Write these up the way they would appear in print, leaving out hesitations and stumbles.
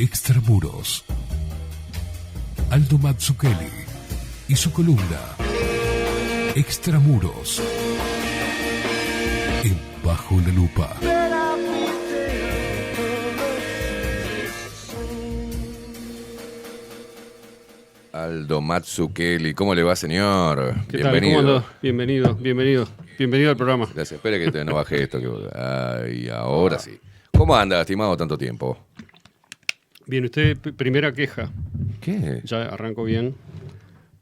Extramuros. Aldo Mazzucchelli y su columna Extramuros en Bajo la Lupa. Aldo Mazzucchelli, ¿cómo le va, señor? ¿Qué Bienvenido. tal? Bienvenido al programa. Gracias, espere que no baje esto. Ay, ahora sí. ¿Cómo anda, estimado, tanto tiempo? Bien, usted, primera queja. ¿Qué? Ya arrancó bien.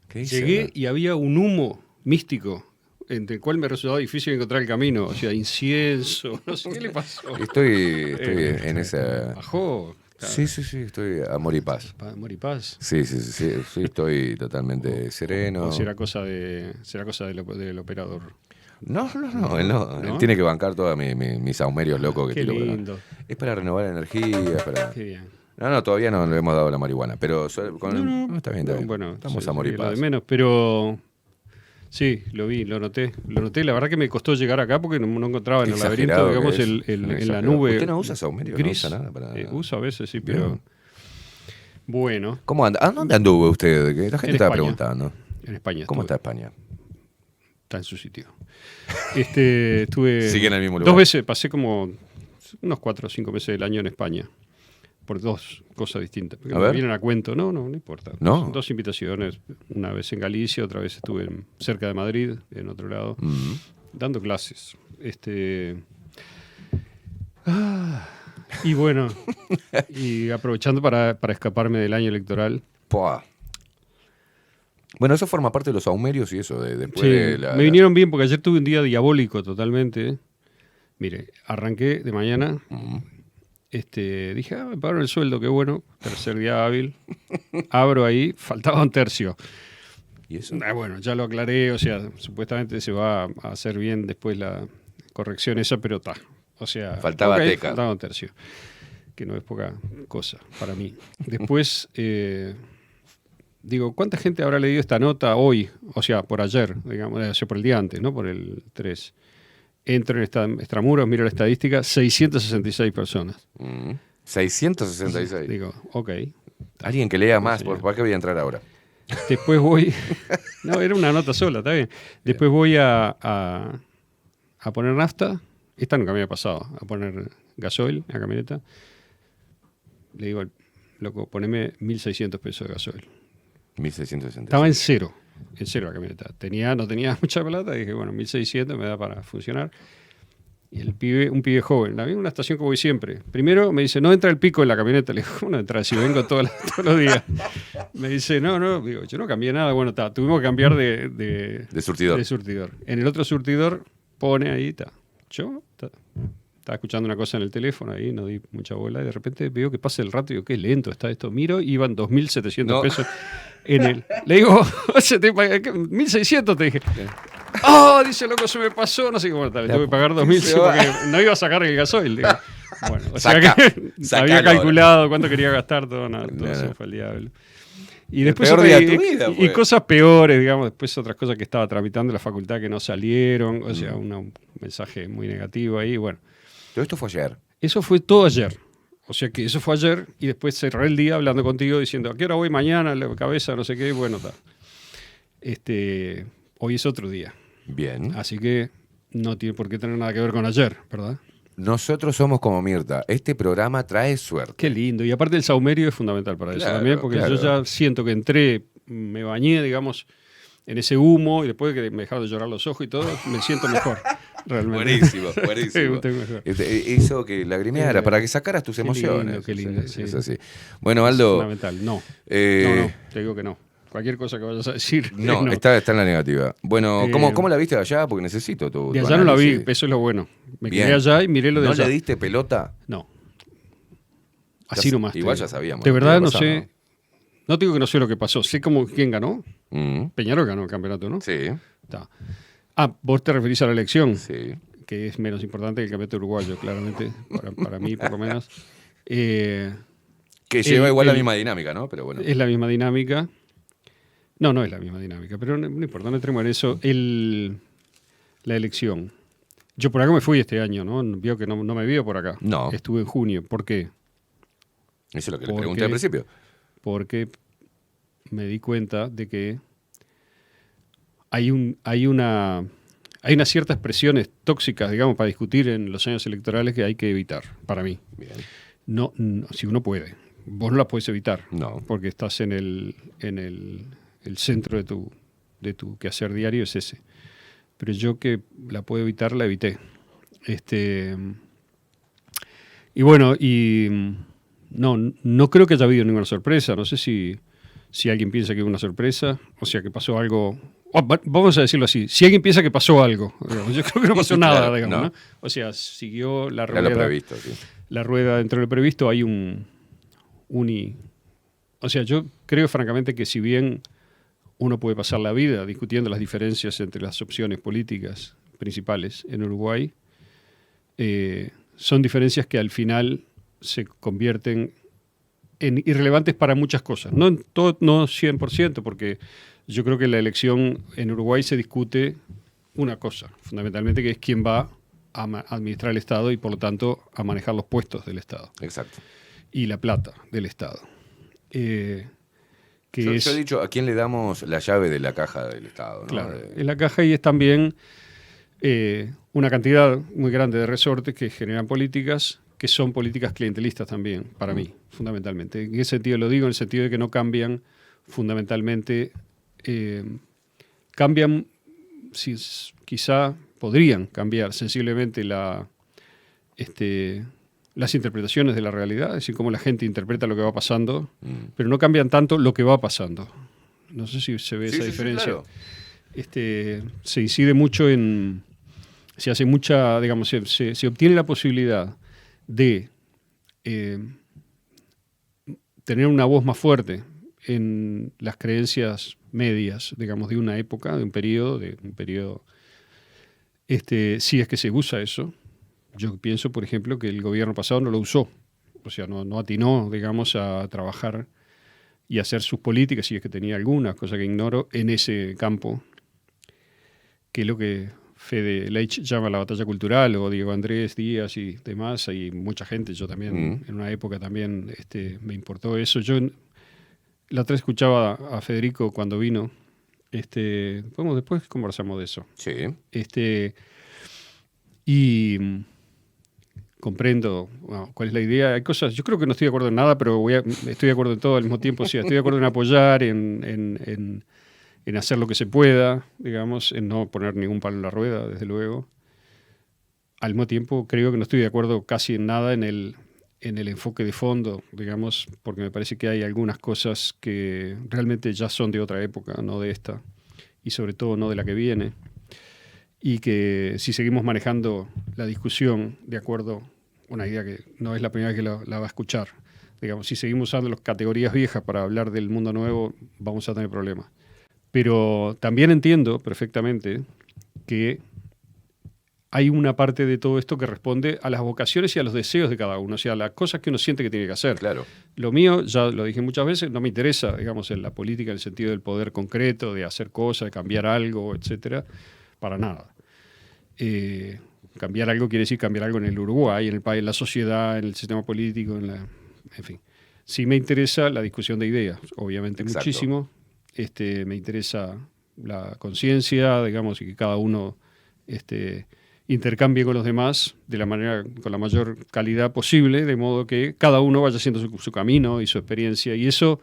¿Qué hice? Llegué y había un humo místico, entre el cual me resultaba difícil encontrar el camino. O sea, incienso, no sé qué le pasó. Estoy en esa... Bajó. Sí, estoy amor y paz. Amor y paz. Sí, estoy totalmente sereno. O será cosa del operador. No, él no. Él tiene que bancar todos mis saumerios locos que Qué tiro. lindo. Es para renovar energía, para... Qué bien. No, todavía no le hemos dado la marihuana, pero no, está bien. Bueno, estamos sí, amor y lo paz. de menos, pero sí, lo vi, lo noté. La verdad que me costó llegar acá porque no encontraba en el laberinto, digamos, en la nube. ¿Usted no usa saumerio? Gris. No usa nada para... Uso a veces, sí, Bien. pero bueno. ¿Cómo anda? ¿A dónde anduvo usted? Que la gente En estaba España. preguntando. En España. ¿Cómo está estuve. España? Está en su sitio. Estuve Sigue en el mismo lugar. 2 veces, pasé como unos 4 o 5 meses del año en España. Por 2 cosas distintas. Porque A me ver. vienen a cuento. No importa. ¿No? 2 invitaciones. Una vez en Galicia, otra vez estuve cerca de Madrid, en otro lado, dando clases. Y bueno, y aprovechando para escaparme del año electoral. Pua. Bueno, eso forma parte de los saumerios y eso. Después Sí, de me vinieron bien porque ayer tuve un día diabólico totalmente. Mire, arranqué de mañana. Dije, me pagaron el sueldo, qué bueno. Tercer día hábil. Abro ahí, faltaba un tercio. ¿Y eso? Bueno, ya lo aclaré, o sea, supuestamente se va a hacer bien después la corrección esa, pero está. O sea, Faltaba ok, teca. faltaba un tercio, que no es poca cosa para mí. Después, digo, ¿cuánta gente habrá leído esta nota hoy? O sea, por ayer, digamos, o sea, por el día antes, ¿no? Por el 3. Entro en Extramuros, miro la estadística, 666 personas. 666. Digo, ok. Alguien que lea más, Sí. ¿por qué voy a entrar ahora? Después voy... No, era una nota sola, está bien. Después voy a poner nafta. Esta nunca me había pasado. A poner gasoil en la camioneta. Le digo, loco, poneme 1.600 pesos de gasoil. 1666. Estaba en cero la camioneta. No tenía mucha plata. Dije, bueno, 1.600 me da para funcionar. Y un pibe joven, la vi en una estación que voy siempre. Primero me dice, no entra el pico en la camioneta. Le digo, ¿cómo no entra si vengo todos los días? Me dice, no, digo, yo no cambié nada. Bueno, tuvimos que cambiar de surtidor. En el otro surtidor pone ahí, yo estaba escuchando una cosa en el teléfono ahí, no di mucha bola, y de repente veo que pasa el rato y digo, qué lento está esto. Miro, iban 2.700 pesos en él. Le digo, 1.600 te dije. Dice, loco, se me pasó, no sé cómo tal. Tuve que pagar 2.000 porque no iba a sacar el gasoil. Digo. Bueno, o sea que había calculado cuánto quería gastar, todo eso fue el diablo. Y después peor día de tu vida, y cosas peores, digamos, después otras cosas que estaba tramitando en la facultad que no salieron, o sea, un mensaje muy negativo ahí, bueno. Todo esto fue ayer. Eso fue todo ayer. O sea que eso fue ayer y después cerré el día hablando contigo diciendo, ¿a qué hora voy mañana? La cabeza, no sé qué, bueno, tal. Hoy es otro día. Bien. Así que no tiene por qué tener nada que ver con ayer, ¿verdad? Nosotros somos como Mirta. Este programa trae suerte. Qué lindo. Y aparte el saumerio es fundamental para eso también, porque yo ya siento que entré, me bañé, digamos, en ese humo y después de que me dejaron de llorar los ojos y todo, me siento mejor. Realmente. Buenísimo. Hizo que lagrimeara para que sacaras tus emociones. Qué lindo. Sí. Es así. Bueno, Aldo. Es fundamental. No, te digo que no. Cualquier cosa que vayas a decir. No. Está en la negativa. Bueno, ¿cómo la viste de allá? Porque necesito tu de allá no la vi, eso es lo bueno. Me quedé allá y miré lo de allá. ¿No le diste pelota? No. Así nomás. Igual ya sabíamos. De verdad no sé. No digo que no sé lo que pasó. Sé quién ganó. Peñarol ganó el campeonato, ¿no? Sí. Está. Vos te referís a la elección. Sí. Que es menos importante que el campeonato uruguayo, claramente. Para mí, por lo menos. Que lleva igual la misma dinámica, ¿no? Pero bueno. Es la misma dinámica. No es la misma dinámica, pero no importa, no entremos en eso. La elección. Yo por acá me fui este año, ¿no? Vio que no me vio por acá. No. Estuve en junio. ¿Por qué? Eso es lo que le pregunté al principio. Porque me di cuenta de que hay unas ciertas presiones tóxicas, digamos, para discutir en los años electorales que hay que evitar, para mí. Bien. No, si uno puede. Vos no las puedes evitar. No. Porque estás en el centro de tu quehacer diario, es ese. Pero yo que la puedo evitar, la evité. Y bueno, no creo que haya habido ninguna sorpresa. No sé si alguien piensa que hubo una sorpresa, o sea, que pasó algo. Vamos a decirlo así, si alguien piensa que pasó algo, digamos, yo creo que no pasó nada, claro, digamos, no. ¿no? O sea, siguió la Era rueda. lo previsto, sí. La rueda dentro del previsto, hay o sea, yo creo francamente que si bien uno puede pasar la vida discutiendo las diferencias entre las opciones políticas principales en Uruguay, son diferencias que al final se convierten en irrelevantes para muchas cosas. No 100%, porque yo creo que la elección en Uruguay se discute una cosa, fundamentalmente, que es quién va a administrar el Estado y, por lo tanto, a manejar los puestos del Estado. Exacto. Y la plata del Estado. Yo he dicho, ¿a quién le damos la llave de la caja del Estado? ¿no? Claro, en la caja y es también una cantidad muy grande de resortes que generan políticas que son políticas clientelistas también, para mí, fundamentalmente. ¿En qué sentido lo digo? En el sentido de que no cambian fundamentalmente, cambian, quizá podrían cambiar sensiblemente las interpretaciones de la realidad, es decir, cómo la gente interpreta lo que va pasando, pero no cambian tanto lo que va pasando. No sé si se ve esa diferencia. Sí, claro. Se incide mucho se hace mucha, digamos, se obtiene la posibilidad de tener una voz más fuerte en las creencias medias, digamos, de una época, de un periodo, si es que se usa eso. Yo pienso, por ejemplo, que el gobierno pasado no lo usó, o sea, no atinó, digamos, a trabajar y hacer sus políticas, si es que tenía alguna, cosa que ignoro, en ese campo, que es lo que Fede Leitch llama la batalla cultural, o Diego Andrés Díaz y demás. Hay mucha gente, yo también, en una época también me importó eso. Yo la otra vez escuchaba a Federico cuando vino, después conversamos de eso. Sí. Y comprendo cuál es la idea. Hay cosas, yo creo que no estoy de acuerdo en nada, pero estoy de acuerdo en todo al mismo tiempo. O sea, estoy de acuerdo en apoyar, en hacer lo que se pueda, digamos, en no poner ningún palo en la rueda, desde luego. Al mismo tiempo, creo que no estoy de acuerdo casi en nada en el enfoque de fondo, digamos, porque me parece que hay algunas cosas que realmente ya son de otra época, no de esta, y sobre todo no de la que viene. Y que si seguimos manejando la discusión de acuerdo, una idea que no es la primera vez que la va a escuchar, digamos, si seguimos usando las categorías viejas para hablar del mundo nuevo, vamos a tener problemas. Pero también entiendo perfectamente que hay una parte de todo esto que responde a las vocaciones y a los deseos de cada uno, o sea, a las cosas que uno siente que tiene que hacer. Claro. Lo mío, ya lo dije muchas veces, no me interesa, digamos, en la política en el sentido del poder concreto, de hacer cosas, de cambiar algo, etcétera, para nada. Cambiar algo quiere decir cambiar algo en el Uruguay, en el país, en la sociedad, en el sistema político, en fin. Sí me interesa la discusión de ideas, obviamente. Exacto. Muchísimo. Me interesa la conciencia, digamos, y que cada uno intercambie con los demás con la mayor calidad posible, de modo que cada uno vaya haciendo su camino y su experiencia. Y eso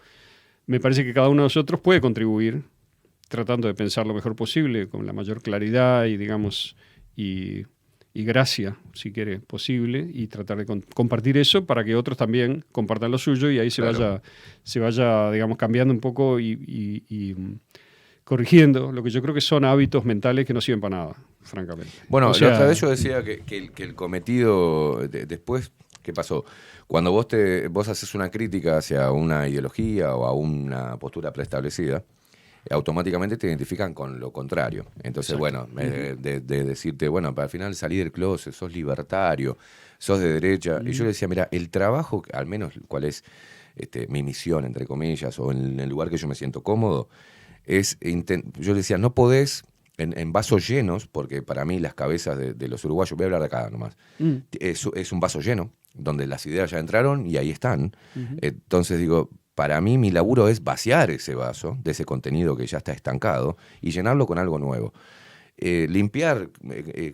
me parece que cada uno de nosotros puede contribuir, tratando de pensar lo mejor posible, con la mayor claridad y, digamos, y gracia, si quiere, posible, y tratar de compartir eso para que otros también compartan lo suyo y ahí se vaya, digamos, cambiando un poco y corrigiendo lo que yo creo que son hábitos mentales que no sirven para nada, francamente. Bueno, la otra vez yo decía que el cometido después, ¿qué pasó? Cuando vos haces una crítica hacia una ideología o a una postura preestablecida, automáticamente te identifican con lo contrario. Entonces, exacto. Bueno, de decirte, bueno, para al final salir del closet, sos libertario, sos de derecha. Y yo le decía, mira, el trabajo, al menos cuál es mi misión, entre comillas, o en el lugar que yo me siento cómodo, es, yo le decía, no podés, en vasos llenos, porque para mí las cabezas de los uruguayos, voy a hablar de acá nomás, es un vaso lleno, donde las ideas ya entraron y ahí están. Entonces digo, para mí mi laburo es vaciar ese vaso de ese contenido que ya está estancado y llenarlo con algo nuevo. Limpiar,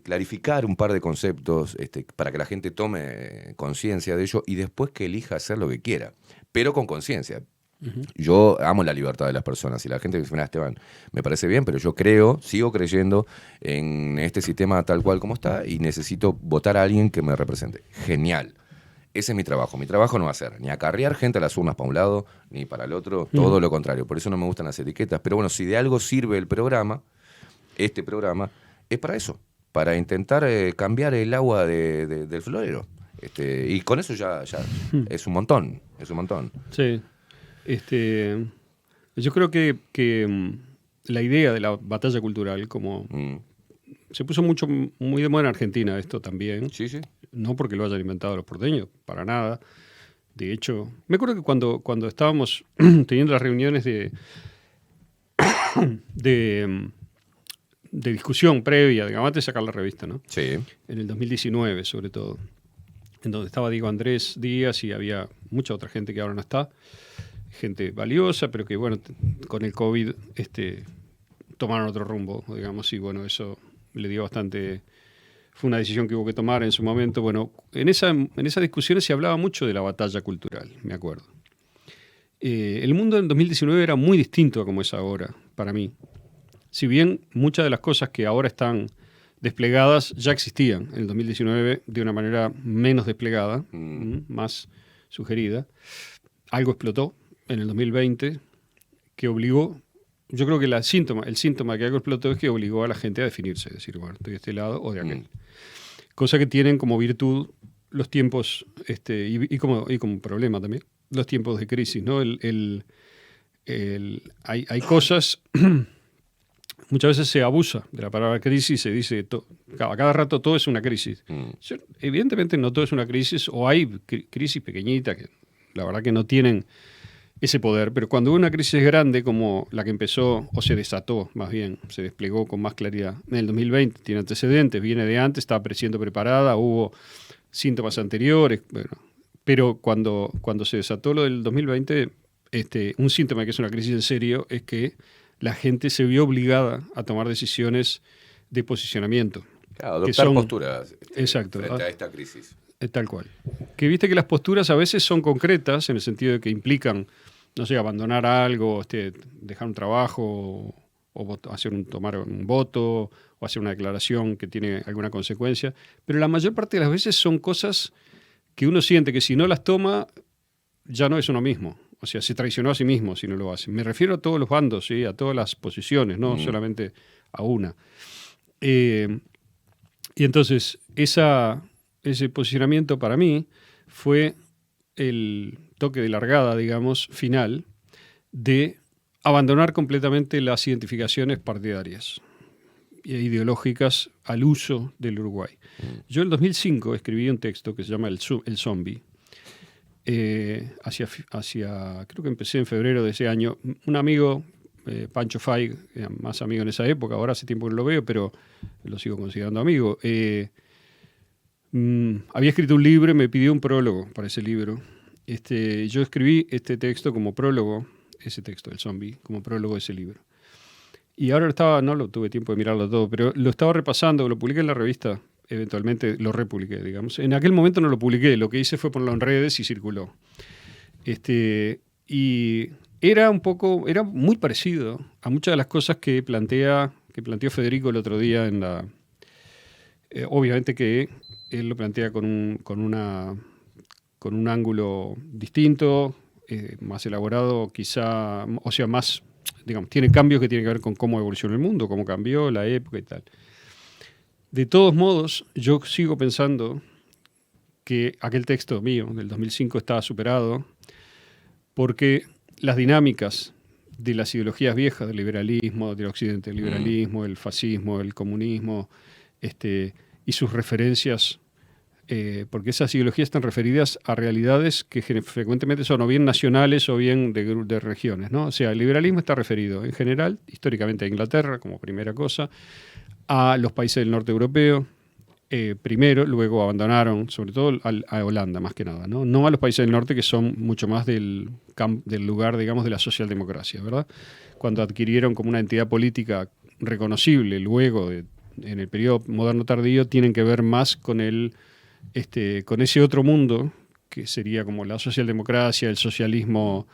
clarificar un par de conceptos para que la gente tome conciencia de ello y después que elija hacer lo que quiera, pero con conciencia. Yo amo la libertad de las personas y la gente dice, mira, Esteban, me parece bien, pero yo sigo creyendo en este sistema tal cual como está y necesito votar a alguien que me represente. Genial. Ese es mi trabajo. Mi trabajo no va a ser ni acarrear gente a las urnas para un lado ni para el otro, todo lo contrario. Por eso no me gustan las etiquetas. Pero bueno, si de algo sirve el programa, este programa, es para eso, para intentar cambiar el agua del florero. Y con eso ya es un montón, Sí. Yo creo que la idea de la batalla cultural, como se puso muy de moda en Argentina esto también, Sí. no porque lo hayan inventado los porteños, para nada. De hecho, me acuerdo que cuando estábamos teniendo las reuniones de discusión previa, digamos, antes de sacar la revista, ¿no? Sí. En el 2019, sobre todo, en donde estaba Diego Andrés Díaz y había mucha otra gente que ahora no está, gente valiosa, pero que, bueno, con el COVID tomaron otro rumbo, digamos, y bueno, eso le dio bastante... Fue una decisión que hubo que tomar en su momento. Bueno, en esas discusiones se hablaba mucho de la batalla cultural, me acuerdo. El mundo en 2019 era muy distinto a como es ahora, para mí. Si bien muchas de las cosas que ahora están desplegadas ya existían en el 2019 de una manera menos desplegada, más sugerida, algo explotó en el 2020 que obligó, yo creo que el síntoma que algo explotó es que obligó a la gente a definirse, decir, bueno, estoy de este lado o de aquel. Cosa que tienen como virtud los tiempos, y como problema también, los tiempos de crisis, ¿no? Hay cosas... Muchas veces se abusa de la palabra crisis, se dice a cada rato todo es una crisis. Evidentemente no todo es una crisis, o hay crisis pequeñitas que la verdad que no tienen ese poder, pero cuando hubo una crisis grande como la que empezó, o se desató más bien, se desplegó con más claridad en el 2020, tiene antecedentes, viene de antes, estaba siendo preparada, hubo síntomas anteriores, bueno, pero cuando se desató lo del 2020, un síntoma de que es una crisis en serio es que la gente se vio obligada a tomar decisiones de posicionamiento. Claro, adoptar posturas exacto, frente a esta crisis. Tal cual. Que viste que las posturas a veces son concretas en el sentido de que implican, no sé, abandonar algo, dejar un trabajo, o tomar un voto, o hacer una declaración que tiene alguna consecuencia. Pero la mayor parte de las veces son cosas que uno siente que si no las toma, ya no es uno mismo. O sea, se traicionó a sí mismo si no lo hace. Me refiero a todos los bandos, ¿sí? A todas las posiciones, no solamente a una. Y entonces, ese posicionamiento para mí fue el toque de largada, digamos, final, de abandonar completamente las identificaciones partidarias e ideológicas al uso del Uruguay. Yo en 2005 escribí un texto que se llama El Zombie. Creo que empecé en febrero de ese año. Un amigo, Pancho Fay, más amigo en esa época, ahora hace tiempo que no lo veo, pero lo sigo considerando amigo. Había escrito un libro y me pidió un prólogo para ese libro. Yo escribí este texto como prólogo, ese texto, El Zombie, como prólogo de ese libro. Y ahora no lo tuve tiempo de mirarlo todo, pero lo estaba repasando, lo publiqué en la revista. Eventualmente lo republiqué, digamos. En aquel momento no lo publiqué, lo que hice fue ponerlo en redes y circuló. Y era muy parecido a muchas de las cosas que planteó Federico el otro día en la... obviamente que él lo plantea con un ángulo distinto, más elaborado, quizá, o sea, más, digamos, tiene cambios que tienen que ver con cómo evolucionó el mundo, cómo cambió la época y tal. De todos modos, yo sigo pensando que aquel texto mío del 2005 estaba superado porque las dinámicas de las ideologías viejas del liberalismo, del occidente, el liberalismo, el fascismo, el comunismo, y sus referencias, porque esas ideologías están referidas a realidades que frecuentemente son o bien nacionales o bien de regiones, ¿no? O sea, el liberalismo está referido en general, históricamente a Inglaterra como primera cosa, a los países del norte europeo, primero, luego abandonaron, sobre todo a Holanda más que nada, no a los países del norte que son mucho más del lugar, digamos, de la socialdemocracia, ¿verdad? Cuando adquirieron como una entidad política reconocible luego, en el periodo moderno tardío, tienen que ver más con con ese otro mundo que sería como la socialdemocracia, el socialismo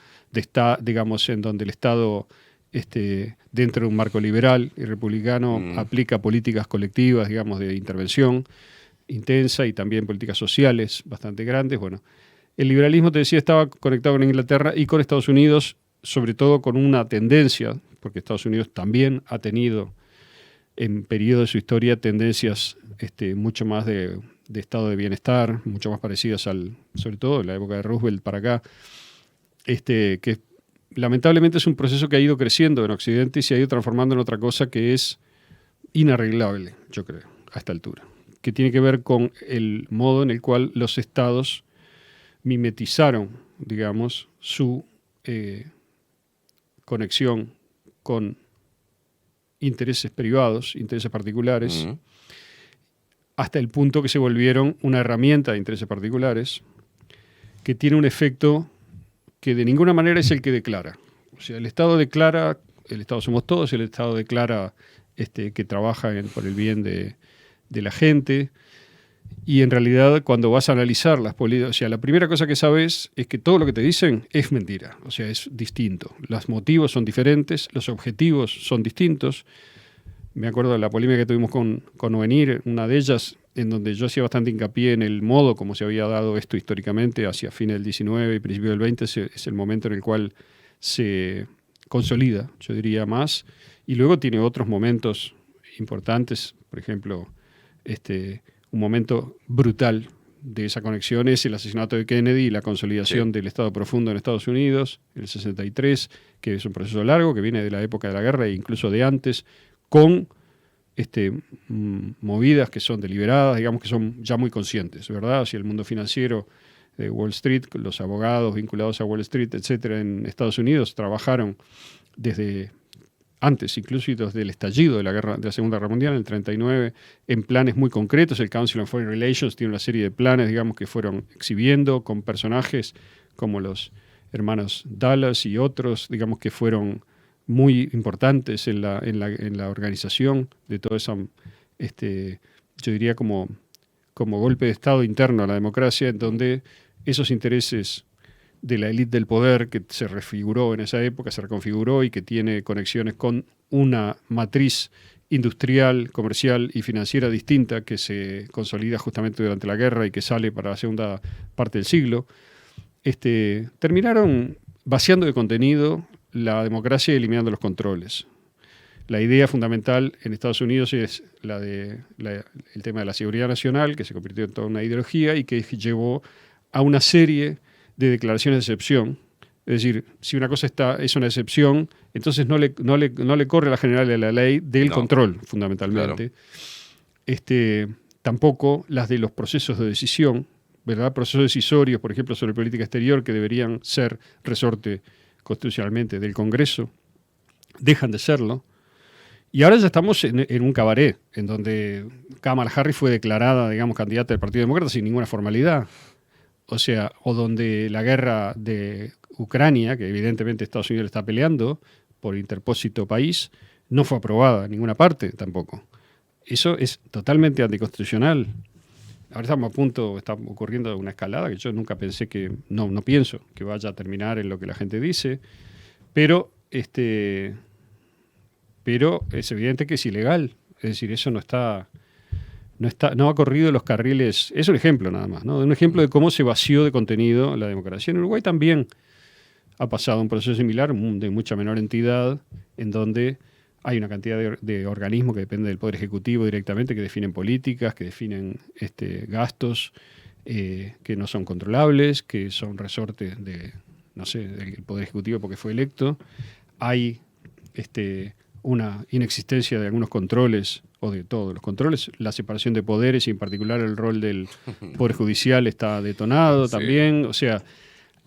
digamos, en donde el Estado, dentro de un marco liberal y republicano, aplica políticas colectivas, digamos, de intervención intensa y también políticas sociales bastante grandes. Bueno, el liberalismo, te decía, estaba conectado con Inglaterra y con Estados Unidos, sobre todo con una tendencia, porque Estados Unidos también ha tenido en periodo de su historia tendencias mucho más de estado de bienestar, mucho más parecidas sobre todo en la época de Roosevelt para acá, que lamentablemente es un proceso que ha ido creciendo en Occidente y se ha ido transformando en otra cosa que es inarreglable, yo creo, a esta altura, que tiene que ver con el modo en el cual los estados mimetizaron, digamos, su conexión con intereses privados, intereses particulares, hasta el punto que se volvieron una herramienta de intereses particulares que tiene un efecto que de ninguna manera es el que declara. O sea, el Estado declara, el Estado somos todos, el Estado declara que trabaja por el bien de la gente, y en realidad cuando vas a analizar las políticas, o sea, la primera cosa que sabes es que todo lo que te dicen es mentira, o sea, es distinto. Los motivos son diferentes, los objetivos son distintos. Me acuerdo de la polémica que tuvimos con Ovenir, una de ellas, en donde yo hacía bastante hincapié en el modo como se había dado esto históricamente, hacia fines del 19 y principio del 20, es el momento en el cual se consolida, yo diría más, y luego tiene otros momentos importantes, por ejemplo, un momento brutal de esa conexión es el asesinato de Kennedy y la consolidación del Estado profundo en Estados Unidos, en el 63, que es un proceso largo, que viene de la época de la guerra e incluso de antes, con movidas que son deliberadas, digamos que son ya muy conscientes, ¿verdad? Hacia el mundo financiero de Wall Street, los abogados vinculados a Wall Street, etcétera, en Estados Unidos trabajaron desde antes, incluso desde el estallido de la Segunda Guerra Mundial, en el 39, en planes muy concretos. El Council on Foreign Relations tiene una serie de planes, digamos, que fueron exhibiendo con personajes como los hermanos Dallas y otros, digamos, que fueron muy importantes en la organización de todo eso, yo diría como golpe de Estado interno a la democracia, en donde esos intereses de la élite del poder que se refiguró en esa época, se reconfiguró y que tiene conexiones con una matriz industrial, comercial y financiera distinta que se consolida justamente durante la guerra y que sale para la segunda parte del siglo, terminaron vaciando de contenido la democracia y eliminando los controles. La idea fundamental en Estados Unidos es el tema de la seguridad nacional, que se convirtió en toda una ideología y que llevó a una serie de declaraciones de excepción. Es decir, si una cosa es una excepción, entonces no le corre a la general de la ley del control, fundamentalmente. Claro. Tampoco las de los procesos de decisión, ¿verdad? Procesos decisorios, por ejemplo, sobre política exterior, que deberían ser resorte constitucionalmente del Congreso, dejan de serlo. Y ahora ya estamos en un cabaret, en donde Kamala Harris fue declarada, digamos, candidata del Partido Demócrata sin ninguna formalidad. O sea, o donde la guerra de Ucrania, que evidentemente Estados Unidos está peleando por interpósito país, no fue aprobada en ninguna parte tampoco. Eso es totalmente anticonstitucional. Ahora estamos a punto, está ocurriendo una escalada que yo nunca pensé no pienso que vaya a terminar en lo que la gente dice, pero es evidente que es ilegal. Es decir, eso no ha corrido los carriles. Es un ejemplo nada más, ¿no? Un ejemplo de cómo se vació de contenido la democracia. En Uruguay también ha pasado un proceso similar, de mucha menor entidad, en donde hay una cantidad de organismos que dependen del Poder Ejecutivo directamente, que definen políticas, que definen gastos que no son controlables, que son resortes del Poder Ejecutivo porque fue electo. Hay una inexistencia de algunos controles, o de todos los controles, la separación de poderes y en particular el rol del Poder Judicial está detonado también. O sea,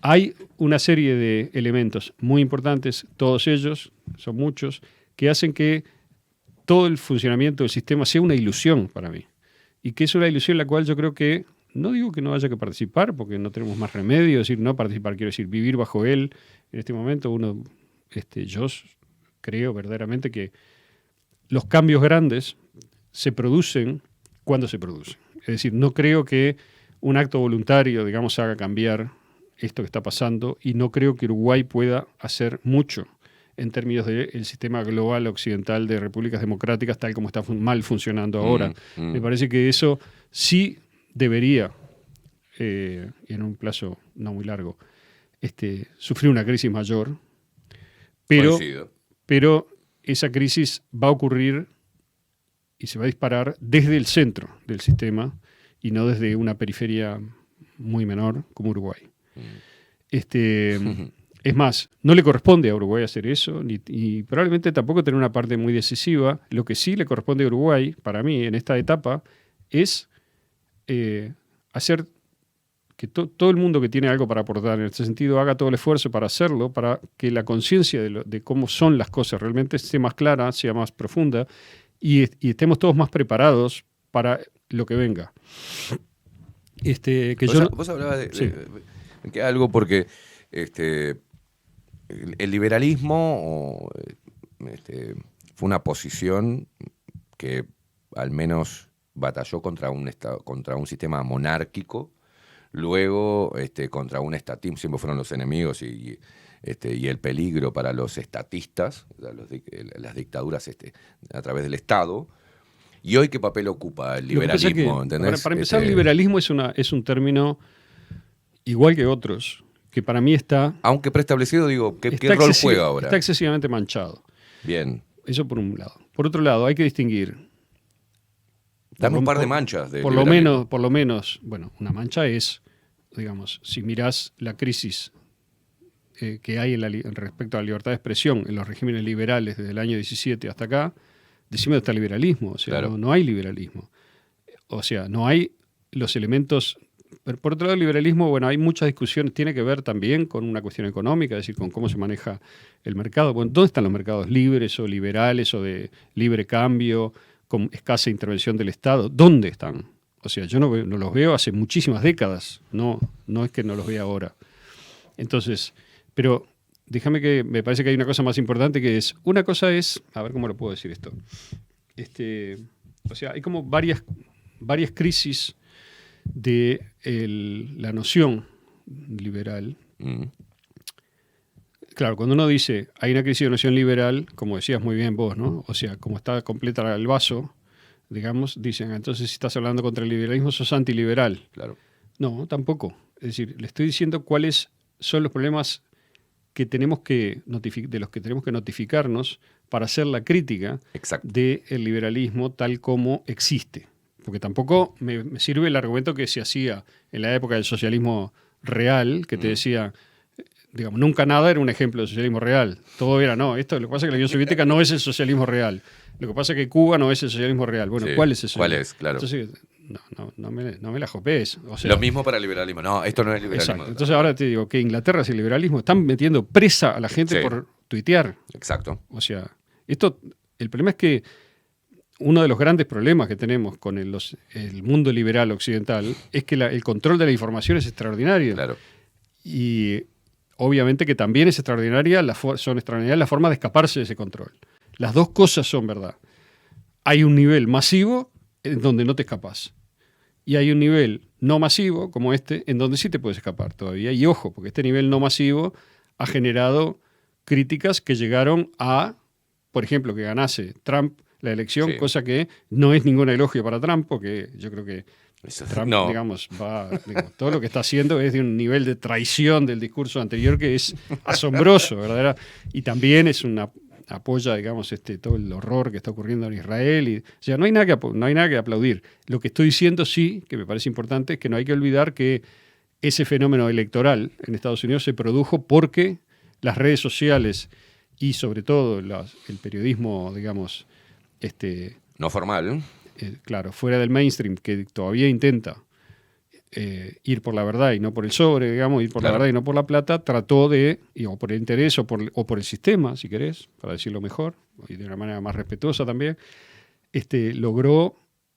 hay una serie de elementos muy importantes, todos ellos, son muchos, que hacen que todo el funcionamiento del sistema sea una ilusión para mí. y que es una ilusión en la cual yo creo que, no digo que no haya que participar, porque no tenemos más remedio, es decir, no participar, quiero decir, vivir bajo él. En este momento yo creo verdaderamente que los cambios grandes se producen cuando se producen. Es decir, no creo que un acto voluntario, digamos, haga cambiar esto que está pasando, y no creo que Uruguay pueda hacer mucho en términos del sistema global occidental de repúblicas democráticas tal como está mal funcionando ahora. Me parece que eso sí debería, y en un plazo no muy largo, sufrir una crisis mayor, pero esa crisis va a ocurrir y se va a disparar desde el centro del sistema y no desde una periferia muy menor como Uruguay. Es más, no le corresponde a Uruguay hacer eso, y probablemente tampoco tener una parte muy decisiva. Lo que sí le corresponde a Uruguay, para mí, en esta etapa, es hacer que todo el mundo que tiene algo para aportar en este sentido haga todo el esfuerzo para hacerlo, para que la conciencia de cómo son las cosas realmente esté más clara, sea más profunda, y estemos todos más preparados para lo que venga. Vos hablabas Sí. de algo porque el liberalismo fue una posición que al menos batalló contra un sistema monárquico, luego contra un estatismo, siempre fueron los enemigos y el peligro para los estatistas, las dictaduras a través del Estado. ¿Y hoy qué papel ocupa el liberalismo? ¿Entendés? Para empezar, el liberalismo es un término igual que otros, que para mí está... Aunque preestablecido, digo, ¿qué rol juega ahora? Está excesivamente manchado. Bien. Eso por un lado. Por otro lado, hay que distinguir... Dame un par de manchas. Por lo menos, bueno, una mancha es, digamos, si mirás la crisis que hay respecto a la libertad de expresión en los regímenes liberales desde el año 17 hasta acá, decime dónde está el liberalismo. O sea, claro. no hay liberalismo. O sea, no hay los elementos... Pero por otro lado, el liberalismo, bueno, hay muchas discusiones, tiene que ver también con una cuestión económica, es decir, con cómo se maneja el mercado. Bueno, ¿dónde están los mercados libres o liberales o de libre cambio, con escasa intervención del Estado? ¿Dónde están? O sea, yo no los veo hace muchísimas décadas, no es que no los vea ahora. Entonces, pero déjame que me parece que hay una cosa más importante que es, una cosa es, a ver cómo lo puedo decir esto, o sea, hay como varias crisis de la noción liberal. Claro, cuando uno dice hay una crisis de noción liberal, como decías muy bien vos, ¿no? O sea, como está completa el vaso, digamos, dicen, entonces si estás hablando contra el liberalismo sos antiliberal. Claro. No, tampoco. Es decir, le estoy diciendo cuáles son los problemas que tenemos de los que tenemos que notificarnos para hacer la crítica del liberalismo tal como existe. Porque tampoco me sirve el argumento que se hacía en la época del socialismo real, que te decía, digamos, nunca nada era un ejemplo de socialismo real. Todo era, no, lo que pasa es que la Unión Soviética no es el socialismo real. Lo que pasa es que Cuba no es el socialismo real. Bueno, sí, ¿cuál es eso? ¿Cuál es? Claro. Entonces, no me la jopés. O sea, lo mismo para el liberalismo. No, esto no es liberalismo. Exacto. Entonces ahora te digo que Inglaterra es el liberalismo. Están metiendo presa a la gente por tuitear. Exacto. O sea, el problema es que uno de los grandes problemas que tenemos con el mundo liberal occidental es que el control de la información es extraordinario. Claro. Y obviamente que también es son extraordinarias las formas de escaparse de ese control. Las dos cosas son verdad. Hay un nivel masivo en donde no te escapas. Y hay un nivel no masivo, como en donde sí te puedes escapar todavía. Y ojo, porque este nivel no masivo ha generado críticas que llegaron a, por ejemplo, que ganase Trump la elección, sí, cosa que no es ningún elogio para Trump, porque yo creo que Trump, digamos, todo lo que está haciendo es de un nivel de traición del discurso anterior que es asombroso, ¿verdad? Y también es apoya, digamos, todo el horror que está ocurriendo en Israel. O sea, no hay nada que aplaudir. Lo que estoy diciendo sí, que me parece importante, es que no hay que olvidar que ese fenómeno electoral en Estados Unidos se produjo porque las redes sociales y sobre todo el periodismo, digamos, no formal. Claro, fuera del mainstream, que todavía intenta ir por la verdad y no por el sobre, digamos, ir por la verdad y no por la plata, trató de, o por el interés o por el sistema, si querés, para decirlo mejor, y de una manera más respetuosa también, logró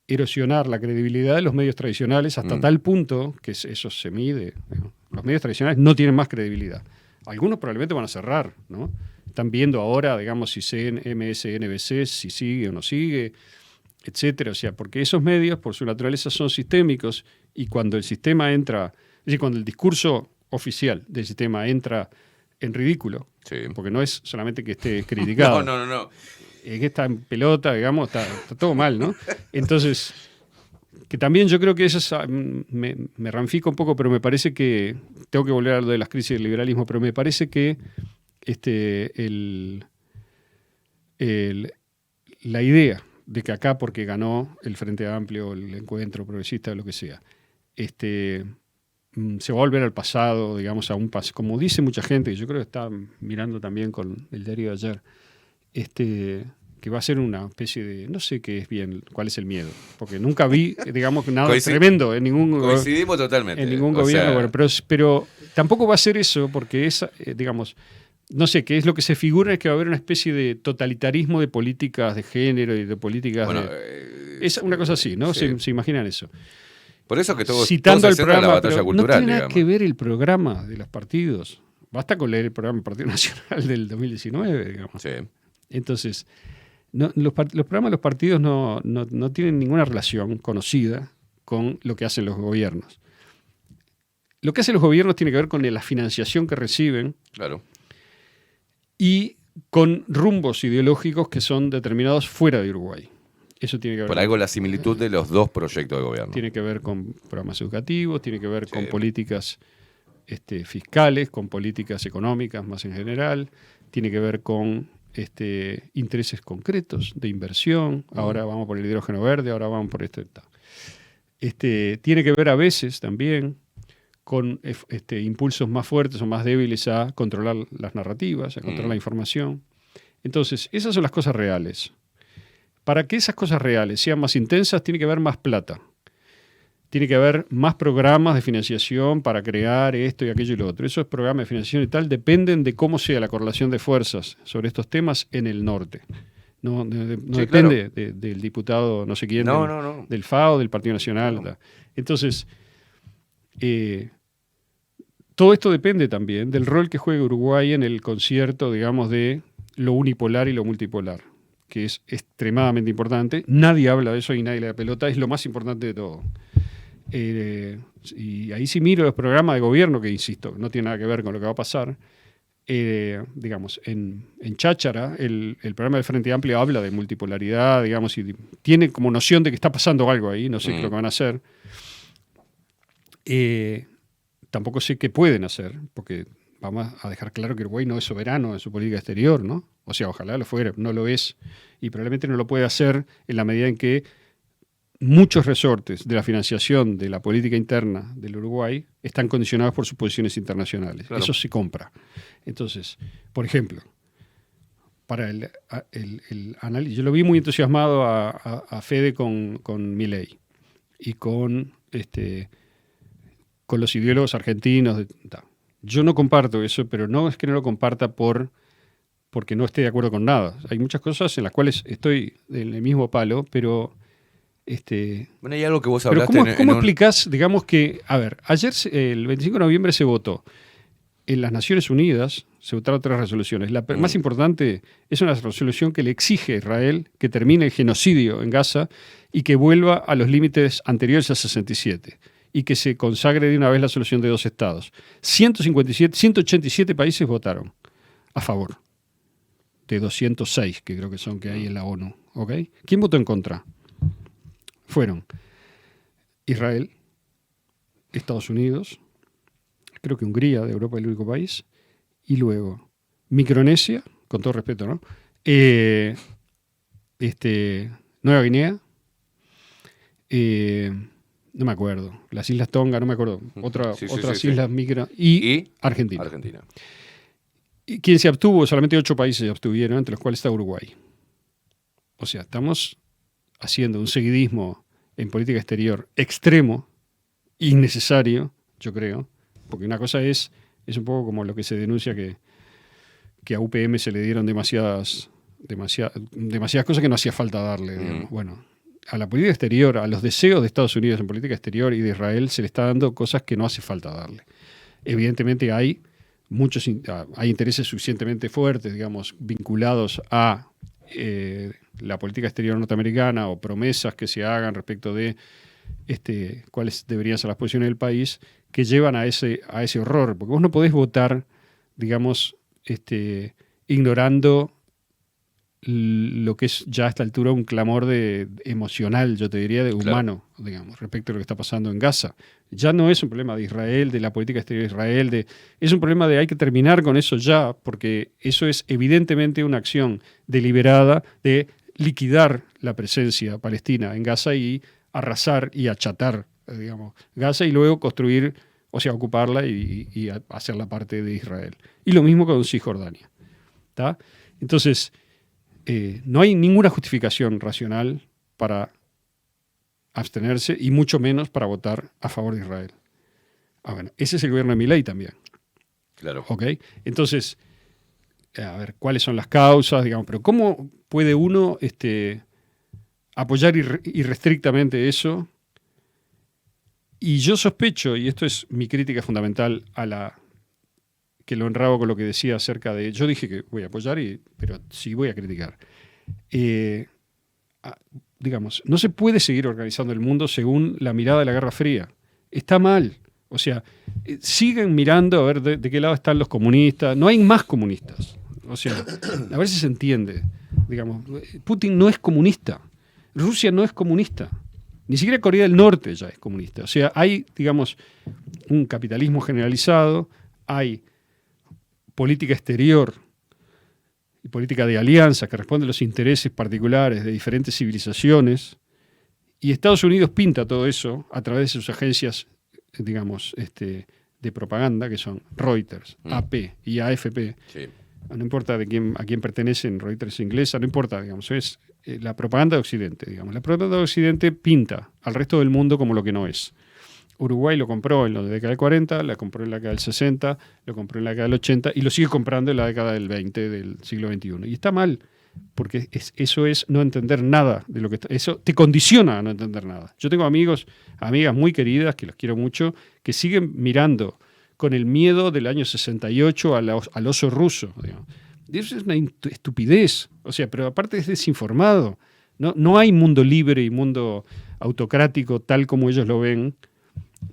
erosionar la credibilidad de los medios tradicionales hasta tal punto que eso se mide. ¿No? Los medios tradicionales no tienen más credibilidad. Algunos probablemente van a cerrar, ¿no? Están viendo ahora, digamos, si MSNBC, si sigue o no sigue, etcétera. O sea, porque esos medios, por su naturaleza, son sistémicos y cuando el sistema entra, es decir, cuando el discurso oficial del sistema entra en ridículo, Sí. porque no es solamente que esté criticado. No. Es que está en pelota, digamos, está todo mal, ¿no? Entonces, que también yo creo que eso me ramifica un poco, pero me parece que, tengo que volver a lo de las crisis del liberalismo, pero me parece que la idea de que acá, porque ganó el Frente Amplio, el Encuentro Progresista, lo que sea, se va a volver al pasado, digamos, a un paso, como dice mucha gente, y yo creo que está mirando también con el diario de ayer, que va a ser una especie de, no sé qué es bien, cuál es el miedo, porque nunca vi, digamos, nada tremendo en ningún Coincidimos totalmente. en ningún gobierno, bueno, pero tampoco va a ser eso, porque es, digamos, no sé, qué es lo que se figura es que va a haber una especie de totalitarismo de políticas de género y de políticas es una cosa así, ¿no? Sí. Se imaginan eso. Por eso que todos Citando se el centra en la programa, batalla pero cultural, no tiene nada digamos. que ver el programa de los partidos. Basta con leer el programa del Partido Nacional del 2019, digamos. Sí. Entonces, los programas de los partidos no tienen ninguna relación conocida con lo que hacen los gobiernos. Lo que hacen los gobiernos tiene que ver con la financiación que reciben Claro. y con rumbos ideológicos que son determinados fuera de Uruguay. Eso tiene que ver Por algo la similitud de los dos proyectos de gobierno. tiene que ver con programas educativos, tiene que ver Sí. con políticas fiscales, con políticas económicas más en general, tiene que ver con intereses concretos de inversión, ahora vamos por el hidrógeno verde, ahora vamos por esto y tal. Tiene que ver a veces también con impulsos más fuertes o más débiles a controlar las narrativas, a controlar la información. Entonces, esas son las cosas reales. Para que esas cosas reales sean más intensas, tiene que haber más plata. Tiene que haber más programas de financiación para crear esto y aquello y lo otro. Esos programas de financiación y tal dependen de cómo sea la correlación de fuerzas sobre estos temas en el norte. No depende del diputado no sé quién, No. del FAO, del Partido Nacional. No. Entonces, todo esto depende también del rol que juega Uruguay en el concierto, digamos, de lo unipolar y lo multipolar, que es extremadamente importante. Nadie habla de eso y nadie le da pelota, es lo más importante de todo. Y ahí sí miro los programas de gobierno, que insisto, no tiene nada que ver con lo que va a pasar. Digamos, en Cháchara, el programa del Frente Amplio habla de multipolaridad, digamos, y tiene como noción de que está pasando algo ahí, no sé qué es lo que van a hacer. Tampoco sé qué pueden hacer, porque vamos a dejar claro que Uruguay no es soberano en su política exterior, ¿no? O sea, ojalá lo fuera, no lo es. Y probablemente no lo puede hacer en la medida en que muchos resortes de la financiación de la política interna del Uruguay están condicionados por sus posiciones internacionales. Claro. Eso se compra. Entonces, por ejemplo, para el análisis, yo lo vi muy entusiasmado a Fede con Milei y con los ideólogos argentinos. Yo no comparto eso, pero no es que no lo comparta porque no esté de acuerdo con nada. Hay muchas cosas en las cuales estoy en el mismo palo, pero Bueno, hay algo que vos pero hablaste ¿cómo explicás, digamos que, a ver, ayer, el 25 de noviembre se votó en las Naciones Unidas, se votaron 3 resoluciones. La más importante es una resolución que le exige a Israel que termine el genocidio en Gaza y que vuelva a los límites anteriores a 67 y que se consagre de una vez la solución de 2 estados. 187 países votaron a favor de 206 que creo que son que hay en la ONU. ¿Ok? ¿Quién votó en contra? Fueron Israel, Estados Unidos, creo que Hungría, de Europa, el único país, y luego Micronesia, con todo respeto, ¿no? Nueva Guinea, no me acuerdo, las Islas Tonga, no me acuerdo, otras islas micro, y Argentina. Y quien se abstuvo, solamente 8 países se abstuvieron, entre los cuales está Uruguay. O sea, estamos haciendo un seguidismo en política exterior extremo, innecesario, yo creo, porque una cosa es un poco como lo que se denuncia que a UPM se le dieron demasiadas cosas que no hacía falta darle. Digamos. Bueno, a la política exterior, a los deseos de Estados Unidos en política exterior y de Israel, se le está dando cosas que no hace falta darle. Evidentemente hay intereses suficientemente fuertes, digamos, vinculados a la política exterior norteamericana o promesas que se hagan respecto de cuáles deberían ser las posiciones del país, que llevan a ese horror. Porque vos no podés votar, digamos, ignorando lo que es ya a esta altura un clamor emocional, yo te diría, de humano, digamos, respecto a lo que está pasando en Gaza. Ya no es un problema de Israel, de la política exterior de Israel, es un problema de hay que terminar con eso ya, porque eso es evidentemente una acción deliberada de liquidar la presencia palestina en Gaza y arrasar y achatar, digamos, Gaza y luego construir, o sea, ocuparla y hacerla parte de Israel. Y lo mismo con Cisjordania. ¿Tá? Entonces, no hay ninguna justificación racional para abstenerse y mucho menos para votar a favor de Israel. Bueno, ese es el gobierno de Milei también. Claro. ¿Ok? Entonces, a ver, ¿cuáles son las causas? Digamos, pero ¿cómo puede uno apoyar irrestrictamente eso? Y yo sospecho, y esto es mi crítica fundamental que lo enrabo con lo que decía acerca de... Yo dije que voy a apoyar, pero sí voy a criticar. Digamos, no se puede seguir organizando el mundo según la mirada de la Guerra Fría. Está mal. O sea, siguen mirando a ver de qué lado están los comunistas. No hay más comunistas. O sea, a ver si se entiende. Digamos, Putin no es comunista. Rusia no es comunista. Ni siquiera Corea del Norte ya es comunista. O sea, hay, digamos, un capitalismo generalizado, hay política exterior y política de alianza que responde a los intereses particulares de diferentes civilizaciones, y Estados Unidos pinta todo eso a través de sus agencias, digamos, de propaganda, que son Reuters, AP y AFP. Sí. No importa a quién pertenecen, Reuters es inglesa, no importa, digamos, es la propaganda de Occidente, digamos. La propaganda de Occidente pinta al resto del mundo como lo que no es. Uruguay lo compró en la década del 40, la compró en la década del 60, lo compró en la década del 80 y lo sigue comprando en la década del 20 del siglo XXI. Y está mal, porque eso es no entender nada de lo que eso te condiciona a no entender nada. Yo tengo amigas muy queridas, que las quiero mucho, que siguen mirando con el miedo del año 68 al oso ruso. Digamos. Eso es una estupidez. O sea, pero aparte es desinformado. No hay mundo libre y mundo autocrático tal como ellos lo ven.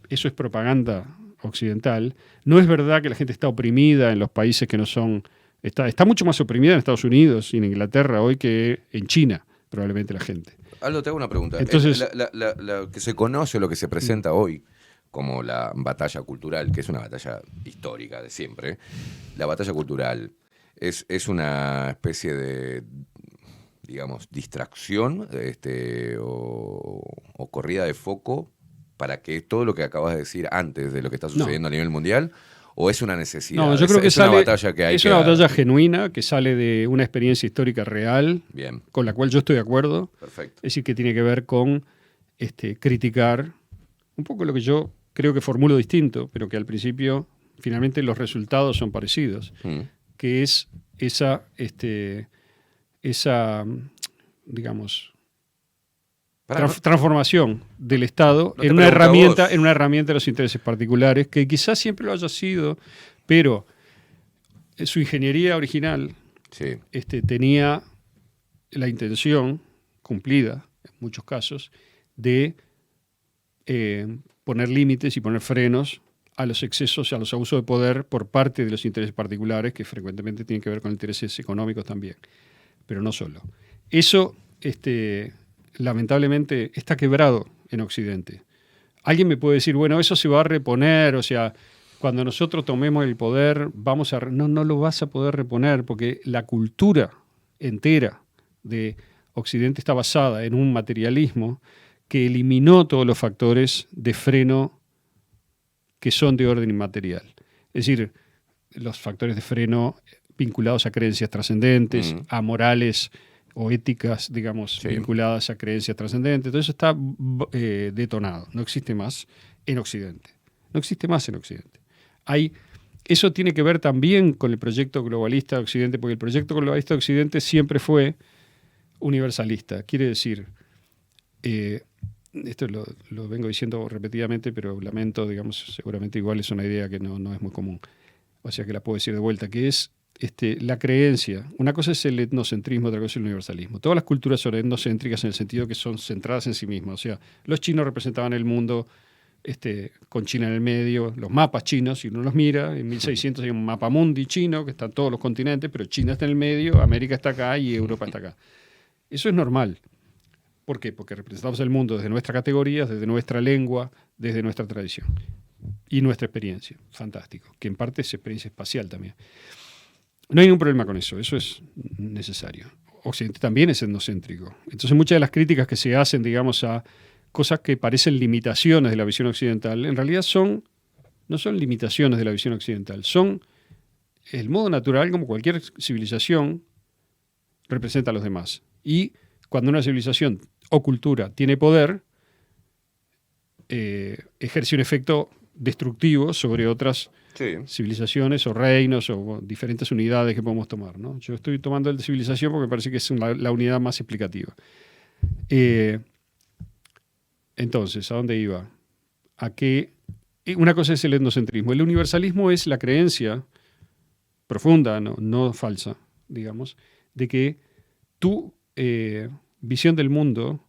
Eso es propaganda occidental. No es verdad que la gente está oprimida en los países que no son... Está mucho más oprimida en Estados Unidos y en Inglaterra hoy que en China, probablemente la gente. Aldo, te hago una pregunta. Entonces, lo que se conoce o lo que se presenta hoy como la batalla cultural, que es una batalla histórica de siempre, la batalla cultural es una especie de, digamos, distracción o corrida de foco para que todo lo que acabas de decir antes de lo que está sucediendo a nivel mundial, ¿o es una necesidad? No, yo creo que es una batalla que hay es una batalla genuina que sale de una experiencia histórica real, bien, con la cual yo estoy de acuerdo. Perfecto. Es decir, que tiene que ver con criticar un poco lo que yo creo que formulo distinto, pero que al principio finalmente los resultados son parecidos, que es esa digamos, transformación del Estado en una herramienta de los intereses particulares, que quizás siempre lo haya sido, pero su ingeniería original tenía la intención cumplida, en muchos casos, de poner límites y poner frenos a los excesos, a los abusos de poder por parte de los intereses particulares, que frecuentemente tienen que ver con intereses económicos también, pero no solo. Eso, lamentablemente, está quebrado en Occidente. Alguien me puede decir, bueno, eso se va a reponer, o sea, cuando nosotros tomemos el poder, no lo vas a poder reponer, porque la cultura entera de Occidente está basada en un materialismo que eliminó todos los factores de freno que son de orden inmaterial. Es decir, los factores de freno vinculados a creencias trascendentes, a morales o éticas, digamos, vinculadas a creencias trascendentes. Todo eso está detonado. No existe más en Occidente. No existe más en Occidente. Eso tiene que ver también con el proyecto globalista de Occidente, porque el proyecto globalista de Occidente siempre fue universalista. Quiere decir, esto lo vengo diciendo repetidamente, pero lamento, digamos, seguramente igual es una idea que no es muy común, o sea que la puedo decir de vuelta, que es la creencia. Una cosa es el etnocentrismo, otra cosa es el universalismo. Todas las culturas son etnocéntricas en el sentido que son centradas en sí mismas. O sea, los chinos representaban el mundo con China en el medio. Los mapas chinos, si uno los mira, en 1600 hay un mapa mundi chino, que están todos los continentes, pero China está en el medio, América está acá y Europa está acá. Eso es normal. ¿Por qué? Porque representamos el mundo desde nuestras categorías, desde nuestra lengua, desde nuestra tradición y nuestra experiencia. Fantástico. Que en parte es experiencia espacial también. No hay ningún problema con eso es necesario. Occidente también es etnocéntrico. Entonces muchas de las críticas que se hacen, digamos, a cosas que parecen limitaciones de la visión occidental, en realidad no son limitaciones de la visión occidental, son el modo natural como cualquier civilización representa a los demás. Y cuando una civilización o cultura tiene poder, ejerce un efecto destructivo sobre otras civilizaciones o reinos o diferentes unidades que podemos tomar, ¿no? Yo estoy tomando el de civilización porque me parece que es la unidad más explicativa. Entonces, ¿a dónde iba? A que una cosa es el etnocentrismo. El universalismo es la creencia profunda, no falsa, digamos, de que tu visión del mundo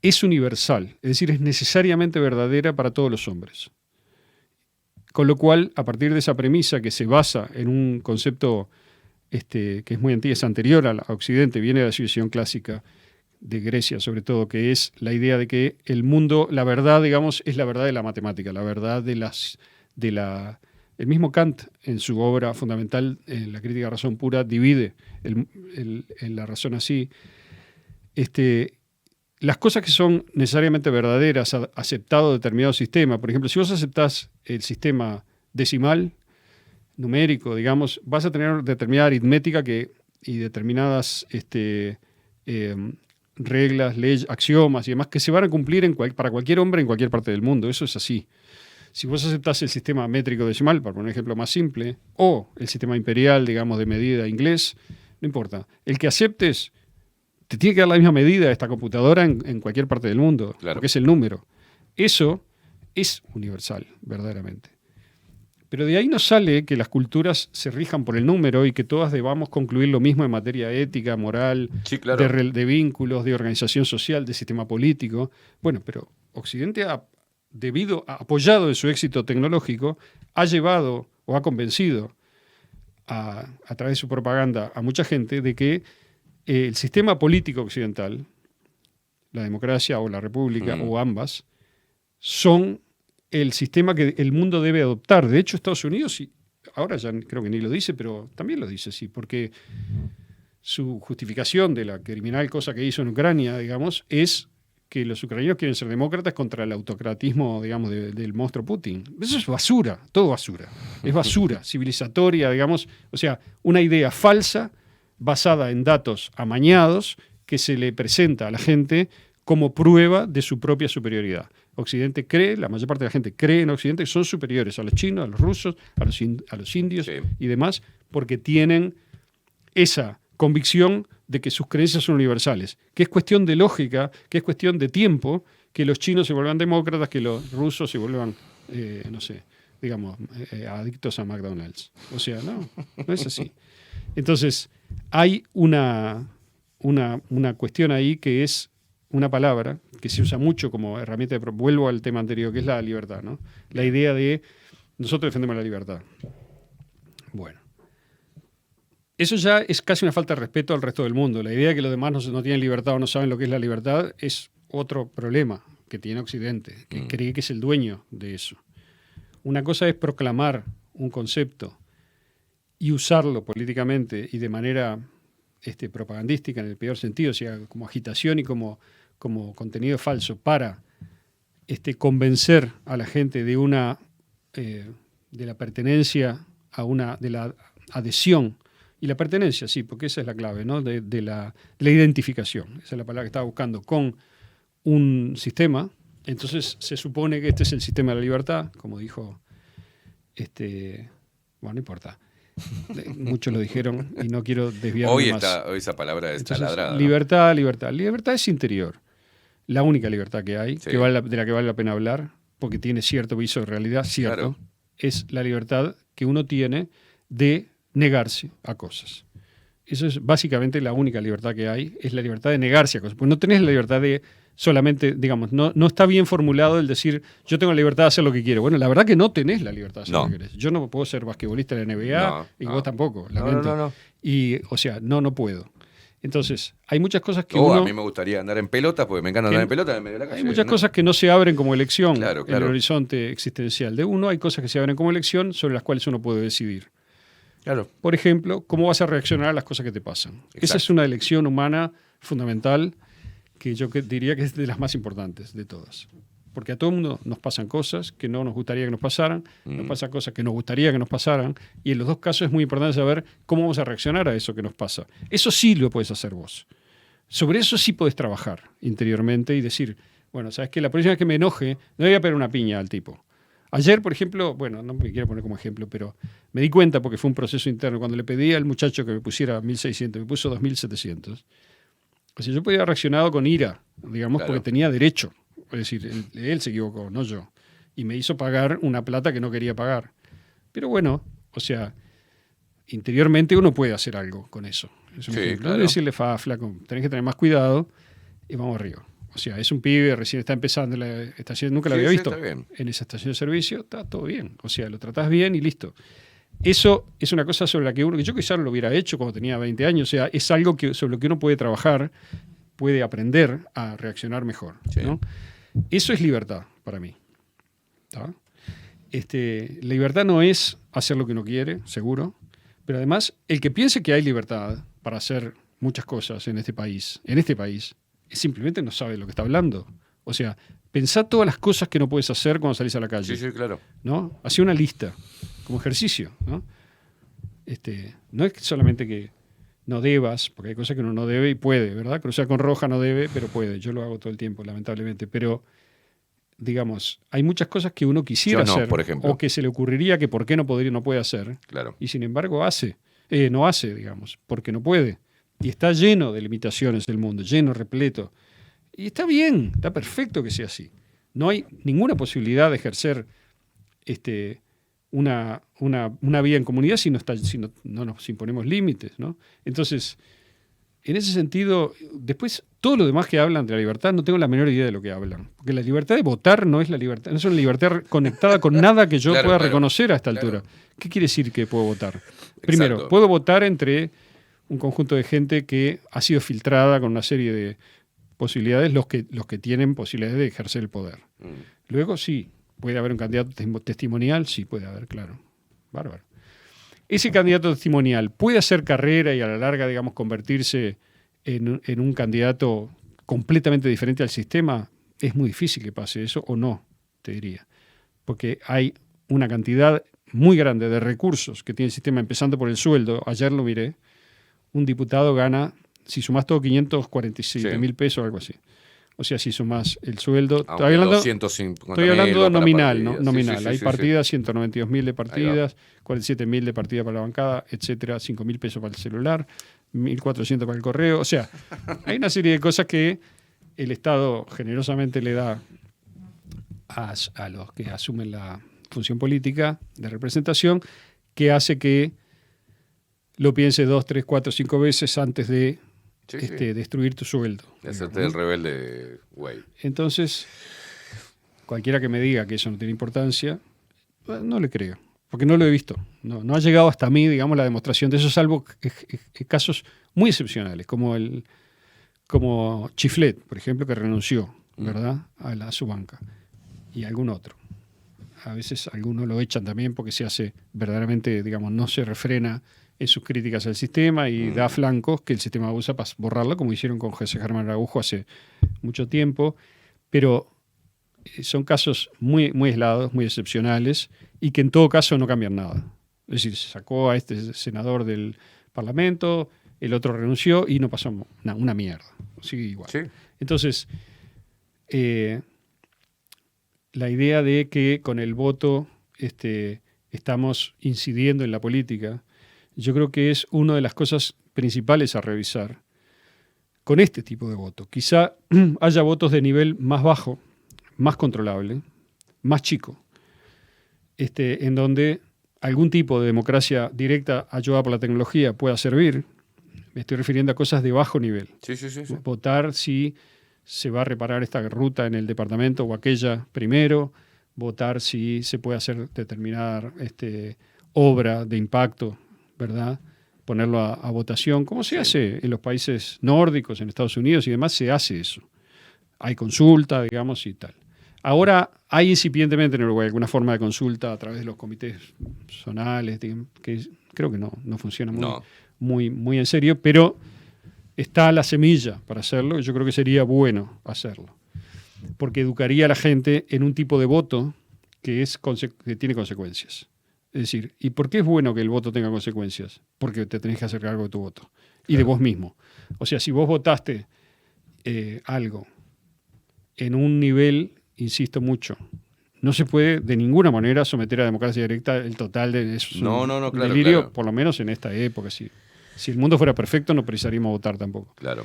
es universal, es decir, es necesariamente verdadera para todos los hombres. Con lo cual, a partir de esa premisa que se basa en un concepto que es muy antiguo, es anterior a Occidente, viene de la civilización clásica de Grecia sobre todo, que es la idea de que el mundo, la verdad, digamos, es la verdad de la matemática, la verdad el mismo Kant, en su obra fundamental, en la crítica de la razón pura, divide la razón así. Las cosas que son necesariamente verdaderas, aceptado determinado sistema, por ejemplo, si vos aceptás el sistema decimal, numérico, digamos, vas a tener determinada aritmética y determinadas reglas, leyes, axiomas y demás que se van a cumplir para cualquier hombre en cualquier parte del mundo. Eso es así. Si vos aceptás el sistema métrico decimal, para poner un ejemplo más simple, o el sistema imperial, digamos, de medida inglés, no importa. El que aceptes te tiene que dar la misma medida a esta computadora en cualquier parte del mundo, claro, porque es el número. Eso es universal, verdaderamente. Pero de ahí no sale que las culturas se rijan por el número y que todas debamos concluir lo mismo en materia ética, moral, sí, claro, de vínculos, de organización social, de sistema político. Bueno, pero Occidente, apoyado en su éxito tecnológico, ha llevado o ha convencido a través de su propaganda a mucha gente de que el sistema político occidental, la democracia o la república o ambas, son el sistema que el mundo debe adoptar. De hecho, Estados Unidos, ahora ya creo que ni lo dice, pero también lo dice, sí, porque su justificación de la criminal cosa que hizo en Ucrania, digamos, es que los ucranianos quieren ser demócratas contra el autocratismo, digamos, del monstruo Putin. Eso es basura, todo basura. Es basura civilizatoria, digamos, o sea, una idea falsa basada en datos amañados que se le presenta a la gente como prueba de su propia superioridad. Occidente cree, la mayor parte de la gente cree en Occidente que son superiores a los chinos, a los rusos, a los indios y demás, porque tienen esa convicción de que sus creencias son universales, que es cuestión de lógica, que es cuestión de tiempo, que los chinos se vuelvan demócratas, que los rusos se vuelvan, no sé, digamos, adictos a McDonald's. O sea, no es así. Entonces, hay una cuestión ahí que es una palabra que se usa mucho como herramienta de... Vuelvo al tema anterior, que es la libertad, ¿no? La idea de nosotros defendemos la libertad. Bueno. Eso ya es casi una falta de respeto al resto del mundo. La idea de que los demás no tienen libertad o no saben lo que es la libertad es otro problema que tiene Occidente, que cree que es el dueño de eso. Una cosa es proclamar un concepto y usarlo políticamente y de manera propagandística en el peor sentido, o sea, como agitación y como contenido falso para convencer a la gente de la pertenencia de la adhesión. Y la pertenencia, sí, porque esa es la clave, ¿no? de la identificación. Esa es la palabra que estaba buscando, con un sistema. Entonces se supone que este es el sistema de la libertad, como dijo, bueno, no importa. Muchos lo dijeron y no quiero desviarme más. Hoy esa palabra está ladrada. Libertad. Libertad es interior. la única libertad que hay, Sí. de la que vale la pena hablar, porque tiene cierto viso de realidad, cierto, Claro. es la libertad que uno tiene de negarse a cosas. Eso es básicamente la única libertad que hay, es la libertad de negarse a cosas. Porque no tenés la libertad de solamente, digamos, no está bien formulado el decir, yo tengo la libertad de hacer lo que quiero. Bueno, la verdad que no tenés la libertad de hacer No. lo que querés. Yo no puedo ser basquetbolista de la NBA No, y no. vos tampoco, No, lamento. no. Y, o sea, no puedo. Entonces, hay muchas cosas que A uno... mí me gustaría andar en pelotas porque me encanta que- andar en pelota en el medio de la calle. Hay muchas ¿no? cosas que no se abren como elección Claro, en claro. el horizonte existencial de uno. Hay cosas que se abren como elección sobre las cuales uno puede decidir. Claro. Por ejemplo, cómo vas a reaccionar a las cosas que te pasan. Esa Exacto. es una elección humana fundamental que yo diría que es de las más importantes de todas. Porque a todo el mundo nos pasan cosas que no nos gustaría que nos pasaran, nos pasan cosas que nos gustaría que nos pasaran, y en los dos casos es muy importante saber cómo vamos a reaccionar a eso que nos pasa. Eso sí lo puedes hacer vos. Sobre eso sí podés trabajar interiormente y decir, bueno, ¿sabes qué? La próxima vez que me enoje, no voy a pegar una piña al tipo. Ayer, por ejemplo, bueno, no me quiero poner como ejemplo, pero me di cuenta porque fue un proceso interno. Cuando le pedí al muchacho que me pusiera 1.600, me puso 2.700. O sea, yo podía haber reaccionado con ira, digamos, Claro. porque tenía derecho. Es decir, él se equivocó, no yo. Y me hizo pagar una plata que no quería pagar. Pero bueno, o sea, interiormente uno puede hacer algo con eso. Es un Sí, ejemplo. claro. Decirle, flaco, tenés que tener más cuidado y vamos arriba. O sea, es un pibe, recién está empezando la estación, nunca lo Sí, había sí, visto. está bien. En esa estación de servicio, está todo bien. O sea, lo tratás bien y listo. Eso es una cosa sobre la que yo quizás lo hubiera hecho cuando tenía 20 años. O sea, es algo sobre lo que uno puede trabajar, puede aprender a reaccionar mejor. Sí. ¿no? Eso es libertad para mí. ¿Tá? La libertad no es hacer lo que uno quiere, seguro, pero además el que piense que hay libertad para hacer muchas cosas en este país, simplemente no sabe de lo que está hablando. O sea, pensá todas las cosas que no puedes hacer cuando salís a la calle. Sí, claro. ¿No? Hacé una lista como ejercicio. ¿No? No es solamente que no debas, porque hay cosas que uno no debe y puede, ¿verdad? Cruzar con roja no debe, pero puede. Yo lo hago todo el tiempo, lamentablemente. Pero, digamos, hay muchas cosas que uno quisiera Yo no, hacer por ejemplo. o que se le ocurriría que por qué no podría, no puede hacer. Claro. Y sin embargo no hace, digamos, porque no puede. Y está lleno de limitaciones el mundo, lleno, repleto. Y está bien, está perfecto que sea así. No hay ninguna posibilidad de ejercer una vida en comunidad si no nos imponemos límites, ¿no? Entonces, en ese sentido, después, todo lo demás que hablan de la libertad, no tengo la menor idea de lo que hablan. Porque la libertad de votar no es la libertad, no es una libertad conectada con nada que yo Claro, pueda claro, reconocer a esta claro. altura. ¿Qué quiere decir que puedo votar? Primero, Exacto. puedo votar entre un conjunto de gente que ha sido filtrada con una serie de posibilidades, los que tienen posibilidades de ejercer el poder. Luego, sí, puede haber un candidato testimonial, sí puede haber, claro. Bárbaro. Ese candidato testimonial puede hacer carrera y a la larga, digamos, convertirse en un candidato completamente diferente al sistema. Es muy difícil que pase eso, o no, te diría. Porque hay una cantidad muy grande de recursos que tiene el sistema, empezando por el sueldo. Ayer lo miré. Un diputado gana, si sumás todo, 547.000 pesos o algo así. O sea, si sumás el sueldo... Aunque Estoy hablando nominal, ¿no? Nominal. Sí, sí, Hay sí, partidas, 192.000 de partidas, 47.000 de partida para la bancada, etcétera, 5.000 pesos para el celular, 1.400 para el correo. O sea, hay una serie de cosas que el Estado generosamente le da a los que asumen la función política de representación, que hace que lo piense 2, 3, 4, 5 veces antes de Sí, sí. destruir tu sueldo. De hacerte digamos, el ¿no? rebelde, güey. Entonces, cualquiera que me diga que eso no tiene importancia, no le creo, porque no lo he visto. No ha llegado hasta mí, digamos, la demostración de eso, salvo casos muy excepcionales, como Chiflet, por ejemplo, que renunció, ¿verdad?, a su banca, y algún otro. A veces algunos lo echan también porque se hace verdaderamente, digamos, no se refrena en sus críticas al sistema y da flancos que el sistema usa para borrarlo, como hicieron con José Germán Araujo hace mucho tiempo, pero son casos muy, muy aislados, muy excepcionales, y que en todo caso no cambian nada. Es decir, se sacó a este senador del Parlamento, el otro renunció y no pasó una mierda. Sigue igual. Sí. Entonces, la idea de que con el voto estamos incidiendo en la política, yo creo que es una de las cosas principales a revisar con este tipo de voto. Quizá haya votos de nivel más bajo, más controlable, más chico, en donde algún tipo de democracia directa ayudada por la tecnología pueda servir. Me estoy refiriendo a cosas de bajo nivel. Sí. Votar si se va a reparar esta ruta en el departamento o aquella primero, votar si se puede hacer determinada obra de impacto, ¿verdad? Ponerlo a votación, como se hace en los países nórdicos, en Estados Unidos y demás, se hace eso. Hay consulta, digamos, y tal. Ahora hay incipientemente en Uruguay alguna forma de consulta a través de los comités zonales, digamos, que creo que no funciona muy en serio, pero está la semilla para hacerlo y yo creo que sería bueno hacerlo, porque educaría a la gente en un tipo de voto que tiene consecuencias. Es decir, ¿y por qué es bueno que el voto tenga consecuencias? Porque te tenés que hacer cargo de tu voto y de vos mismo. O sea, si vos votaste algo en un nivel, insisto mucho, no se puede de ninguna manera someter a democracia directa el total de eso. Claro, delirio, por lo menos en esta época. Si el mundo fuera perfecto, no precisaríamos votar tampoco. Claro.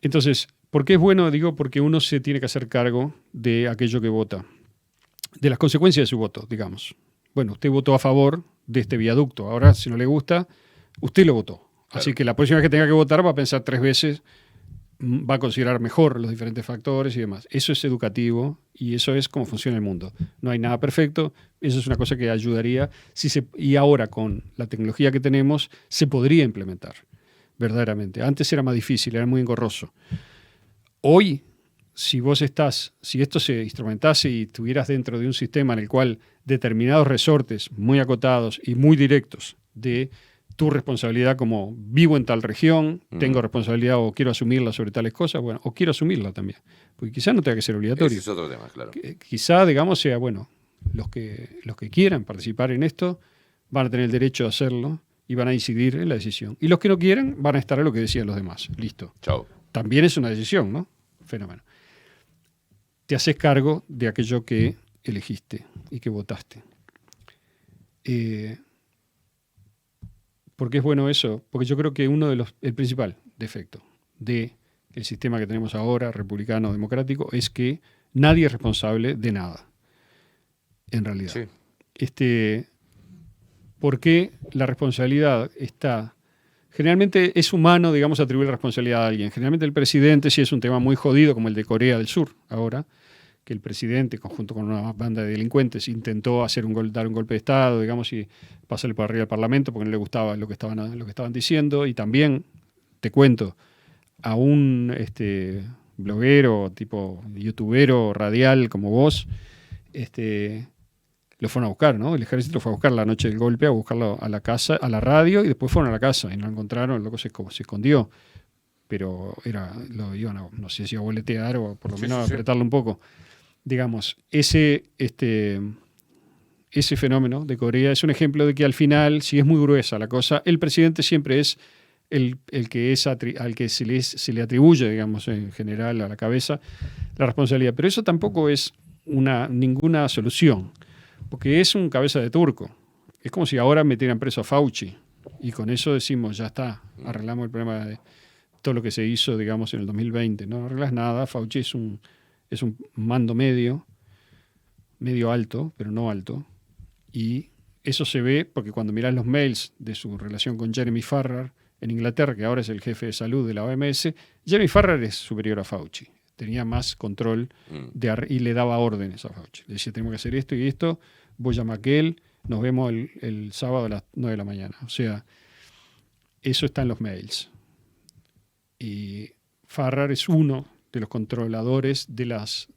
Entonces, ¿por qué es bueno? Digo, porque uno se tiene que hacer cargo de aquello que vota, de las consecuencias de su voto, digamos. Bueno, usted votó a favor de este viaducto. Ahora, si no le gusta, usted lo votó. Claro. Así que la próxima vez que tenga que votar va a pensar 3 veces, va a considerar mejor los diferentes factores y demás. Eso es educativo y eso es cómo funciona el mundo. No hay nada perfecto. Eso es una cosa que ayudaría. Y ahora, con la tecnología que tenemos, se podría implementar, verdaderamente. Antes era más difícil, era muy engorroso. Hoy, si esto se instrumentase y estuvieras dentro de un sistema en el cual determinados resortes muy acotados y muy directos de tu responsabilidad como vivo en tal región, tengo responsabilidad o quiero asumirla sobre tales cosas, bueno, o quiero asumirla también, porque quizás no tenga que ser obligatorio. Ese es otro tema, claro. Quizá, digamos, sea, bueno, los que quieran participar en esto van a tener el derecho de hacerlo y van a incidir en la decisión. Y los que no quieran van a estar a lo que decían los demás. Listo. Chao. También es una decisión, ¿no? Fenómeno. Te haces cargo de aquello que elegiste y que votaste. ¿Por qué es bueno eso? Porque yo creo que el principal defecto del sistema que tenemos ahora, republicano, democrático, es que nadie es responsable de nada, en realidad. Sí. ¿Por qué la responsabilidad está? Generalmente es humano, digamos, atribuir responsabilidad a alguien. Generalmente el presidente, si es un tema muy jodido, como el de Corea del Sur ahora, que el presidente, conjunto con una banda de delincuentes, intentó dar un golpe de Estado, digamos, y pasarle por arriba al Parlamento porque no le gustaba lo que estaban diciendo. Y también, te cuento, a un bloguero, tipo youtubero, radial como vos, lo fueron a buscar, ¿no? El ejército lo fue a buscar la noche del golpe, a buscarlo a la casa, a la radio, y después fueron a la casa y no lo encontraron, el loco se escondió. Pero lo iban a, no sé si a boletear o por lo menos a apretarlo un poco. Digamos, ese fenómeno de Corea es un ejemplo de que al final, si es muy gruesa la cosa, el presidente siempre es el que al que se le atribuye, digamos, en general a la cabeza la responsabilidad. Pero eso tampoco es ninguna solución, porque es un cabeza de turco. Es como si ahora metieran preso a Fauci y con eso decimos, ya está, arreglamos el problema de todo lo que se hizo, digamos, en el 2020. No arreglas nada. Fauci es un mando medio alto, pero no alto. Y eso se ve porque cuando mirás los mails de su relación con Jeremy Farrar en Inglaterra, que ahora es el jefe de salud de la OMS, Jeremy Farrar es superior a Fauci. Tenía más control y le daba órdenes a Fauci. Le decía, tenemos que hacer esto y esto, vos llama a aquel, nos vemos el sábado a las 9 de la mañana. O sea, eso está en los mails. Y Farrar es uno de los controladores de las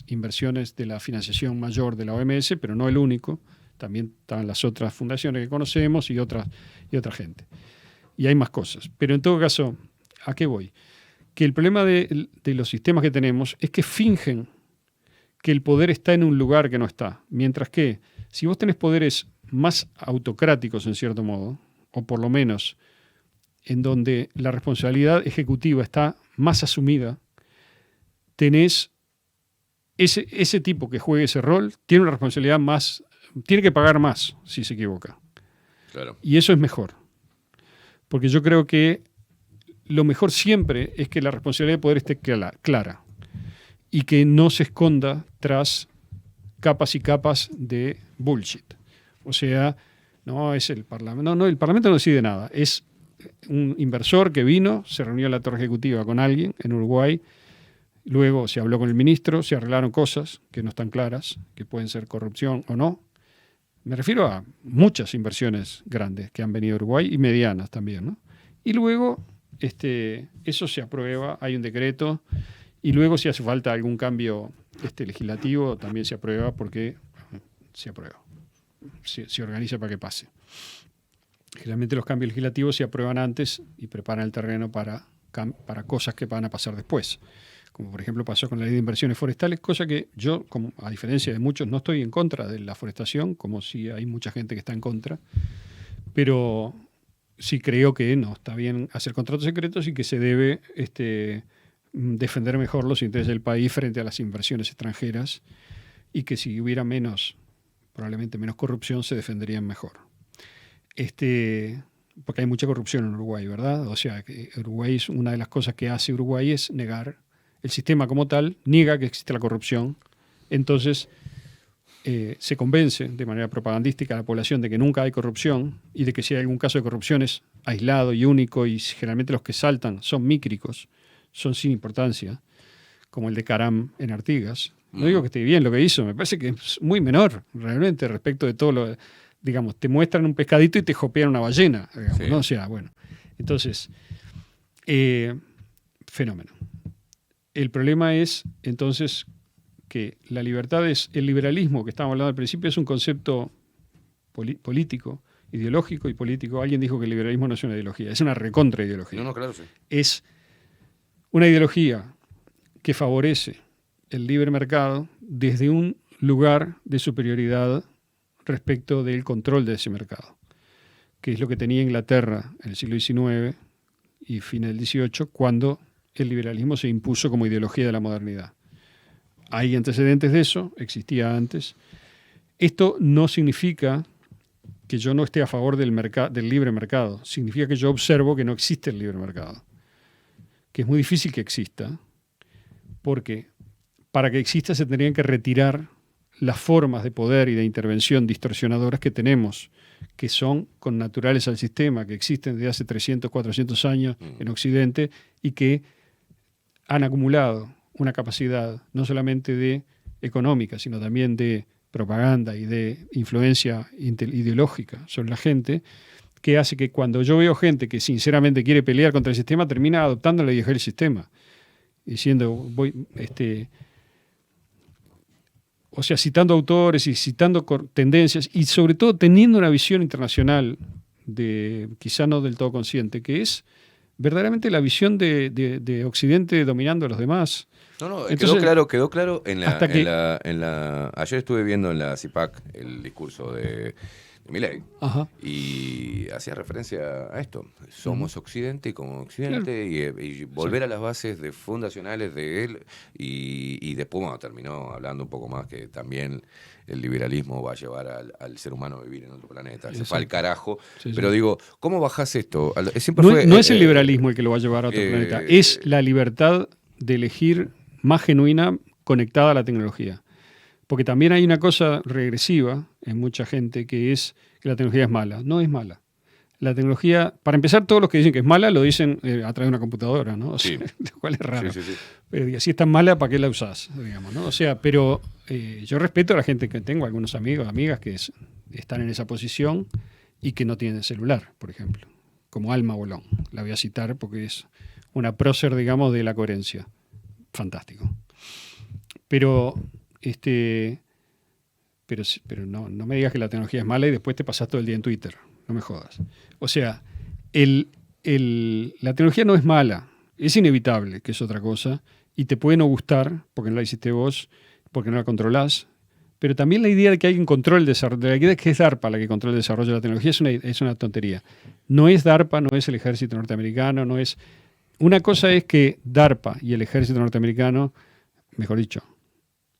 inversiones de la financiación mayor de la OMS, pero no el único. También están las otras fundaciones que conocemos y otra gente. Y hay más cosas. Pero en todo caso, ¿a qué voy? Que el problema de los sistemas que tenemos es que fingen que el poder está en un lugar que no está. Mientras que, si vos tenés poderes más autocráticos, en cierto modo, o por lo menos en donde la responsabilidad ejecutiva está más asumida, tenés ese tipo que juegue ese rol, tiene una responsabilidad más, tiene que pagar más si se equivoca. Claro. Y eso es mejor. Porque yo creo que lo mejor siempre es que la responsabilidad de poder esté clara y que no se esconda tras capas y capas de bullshit. O sea, no es el Parlamento. No, el Parlamento no decide nada. Es un inversor que vino, se reunió en la torre ejecutiva con alguien en Uruguay, luego se habló con el ministro, se arreglaron cosas que no están claras, que pueden ser corrupción o no. Me refiero a muchas inversiones grandes que han venido a Uruguay y medianas también, ¿no? Y luego eso se aprueba, hay un decreto, y luego si hace falta algún cambio legislativo también se aprueba porque se aprueba, se organiza para que pase. Generalmente los cambios legislativos se aprueban antes y preparan el terreno para cosas que van a pasar después. Como por ejemplo pasó con la ley de inversiones forestales, cosa que yo, como a diferencia de muchos, no estoy en contra de la forestación, como si hay mucha gente que está en contra, pero sí creo que no está bien hacer contratos secretos y que se debe defender mejor los intereses del país frente a las inversiones extranjeras y que si hubiera probablemente menos corrupción, se defenderían mejor. Porque hay mucha corrupción en Uruguay, ¿verdad? O sea, que Uruguay es una de las cosas que hace Uruguay es negar el sistema como tal, niega que existe la corrupción. Entonces, se convence de manera propagandística a la población de que nunca hay corrupción y de que si hay algún caso de corrupción es aislado y único y generalmente los que saltan son mícricos, son sin importancia, como el de Caram en Artigas. No digo que esté bien lo que hizo, me parece que es muy menor realmente respecto de todo lo... Digamos, te muestran un pescadito y te jopean una ballena, digamos, sí. ¿no? O sea, bueno. Entonces, fenómeno. El problema es, entonces, que la libertad el liberalismo que estábamos hablando al principio es un concepto político, ideológico y político. Alguien dijo que el liberalismo no es una ideología, es una recontra-ideología. No, claro, sí. Es una ideología que favorece el libre mercado desde un lugar de superioridad respecto del control de ese mercado, que es lo que tenía Inglaterra en el siglo XIX y fines del XVIII, cuando el liberalismo se impuso como ideología de la modernidad. Hay antecedentes de eso, existía antes. Esto no significa que yo no esté a favor del libre mercado, significa que yo observo que no existe el libre mercado, que es muy difícil que exista, porque para que exista se tendrían que retirar las formas de poder y de intervención distorsionadoras que tenemos, que son connaturales al sistema, que existen desde hace 300, 400 años en Occidente y que han acumulado una capacidad no solamente económica, sino también de propaganda y de influencia ideológica sobre la gente, que hace que cuando yo veo gente que sinceramente quiere pelear contra el sistema, termina adoptando la ideología del sistema, diciendo, o sea, citando autores y citando tendencias y sobre todo teniendo una visión internacional, quizá no del todo consciente, que es verdaderamente la visión de Occidente dominando a los demás. No, Entonces, quedó claro ayer estuve viendo en la CIPAC el discurso de Milei. Ajá. Y hacía referencia a esto. Somos Occidente y como Occidente, claro. y volver a las bases fundacionales de él. Y después, bueno, terminó hablando un poco más que también el liberalismo va a llevar al ser humano a vivir en otro planeta. Se fue al carajo. Sí, pero digo, ¿cómo bajás esto? No es el liberalismo el que lo va a llevar a otro planeta. Es la libertad de elegir más genuina conectada a la tecnología. Porque también hay una cosa regresiva en mucha gente que es que la tecnología es mala. No es mala. La tecnología, para empezar, todos los que dicen que es mala lo dicen a través de una computadora, ¿no? O sea, lo cual es raro. Sí. Pero si es tan mala, ¿para qué la usás? Digamos, ¿no? O sea, pero yo respeto a la gente que tengo, algunos amigos, amigas que están en esa posición y que no tienen celular, por ejemplo. Como Alma Bolón. La voy a citar porque es una prócer, digamos, de la coherencia. Fantástico. Pero no me digas que la tecnología es mala y después te pasas todo el día en Twitter. No me jodas. O sea, la tecnología no es mala. Es inevitable, que es otra cosa. Y te puede no gustar porque no la hiciste vos, porque no la controlás. Pero también la idea de que alguien controle el desarrollo, la idea de que es DARPA la que controla el desarrollo de la tecnología es una tontería. No es DARPA, no es el ejército norteamericano, no es... Una cosa es que DARPA y el ejército norteamericano, mejor dicho,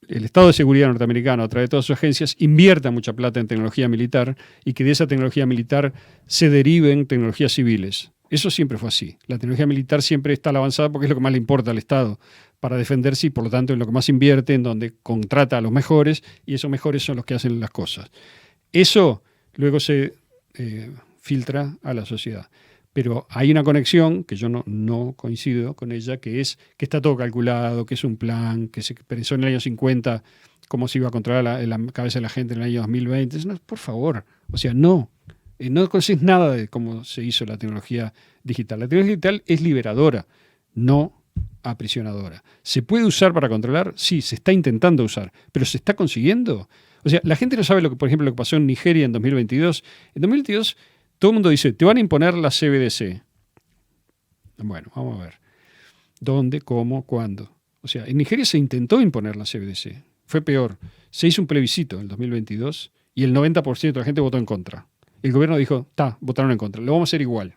el Estado de Seguridad norteamericano, a través de todas sus agencias, invierta mucha plata en tecnología militar y que de esa tecnología militar se deriven tecnologías civiles. Eso siempre fue así. La tecnología militar siempre está a la avanzada porque es lo que más le importa al Estado para defenderse y por lo tanto es lo que más invierte, en donde contrata a los mejores y esos mejores son los que hacen las cosas. Eso luego se filtra a la sociedad. Pero hay una conexión, que yo no coincido con ella, que es que está todo calculado, que es un plan, que se pensó en el año 50 cómo se iba a controlar la cabeza de la gente en el año 2020. No, por favor, o sea, no conoces nada de cómo se hizo la tecnología digital. La tecnología digital es liberadora, no aprisionadora. ¿Se puede usar para controlar? Sí, se está intentando usar, pero ¿se está consiguiendo? O sea, la gente no sabe, por ejemplo, lo que pasó en Nigeria en 2022. En 2022 todo el mundo dice, te van a imponer la CBDC. Bueno, vamos a ver. ¿Dónde? ¿Cómo? ¿Cuándo? O sea, en Nigeria se intentó imponer la CBDC. Fue peor. Se hizo un plebiscito en el 2022 y el 90% de la gente votó en contra. El gobierno dijo, votaron en contra, lo vamos a hacer igual.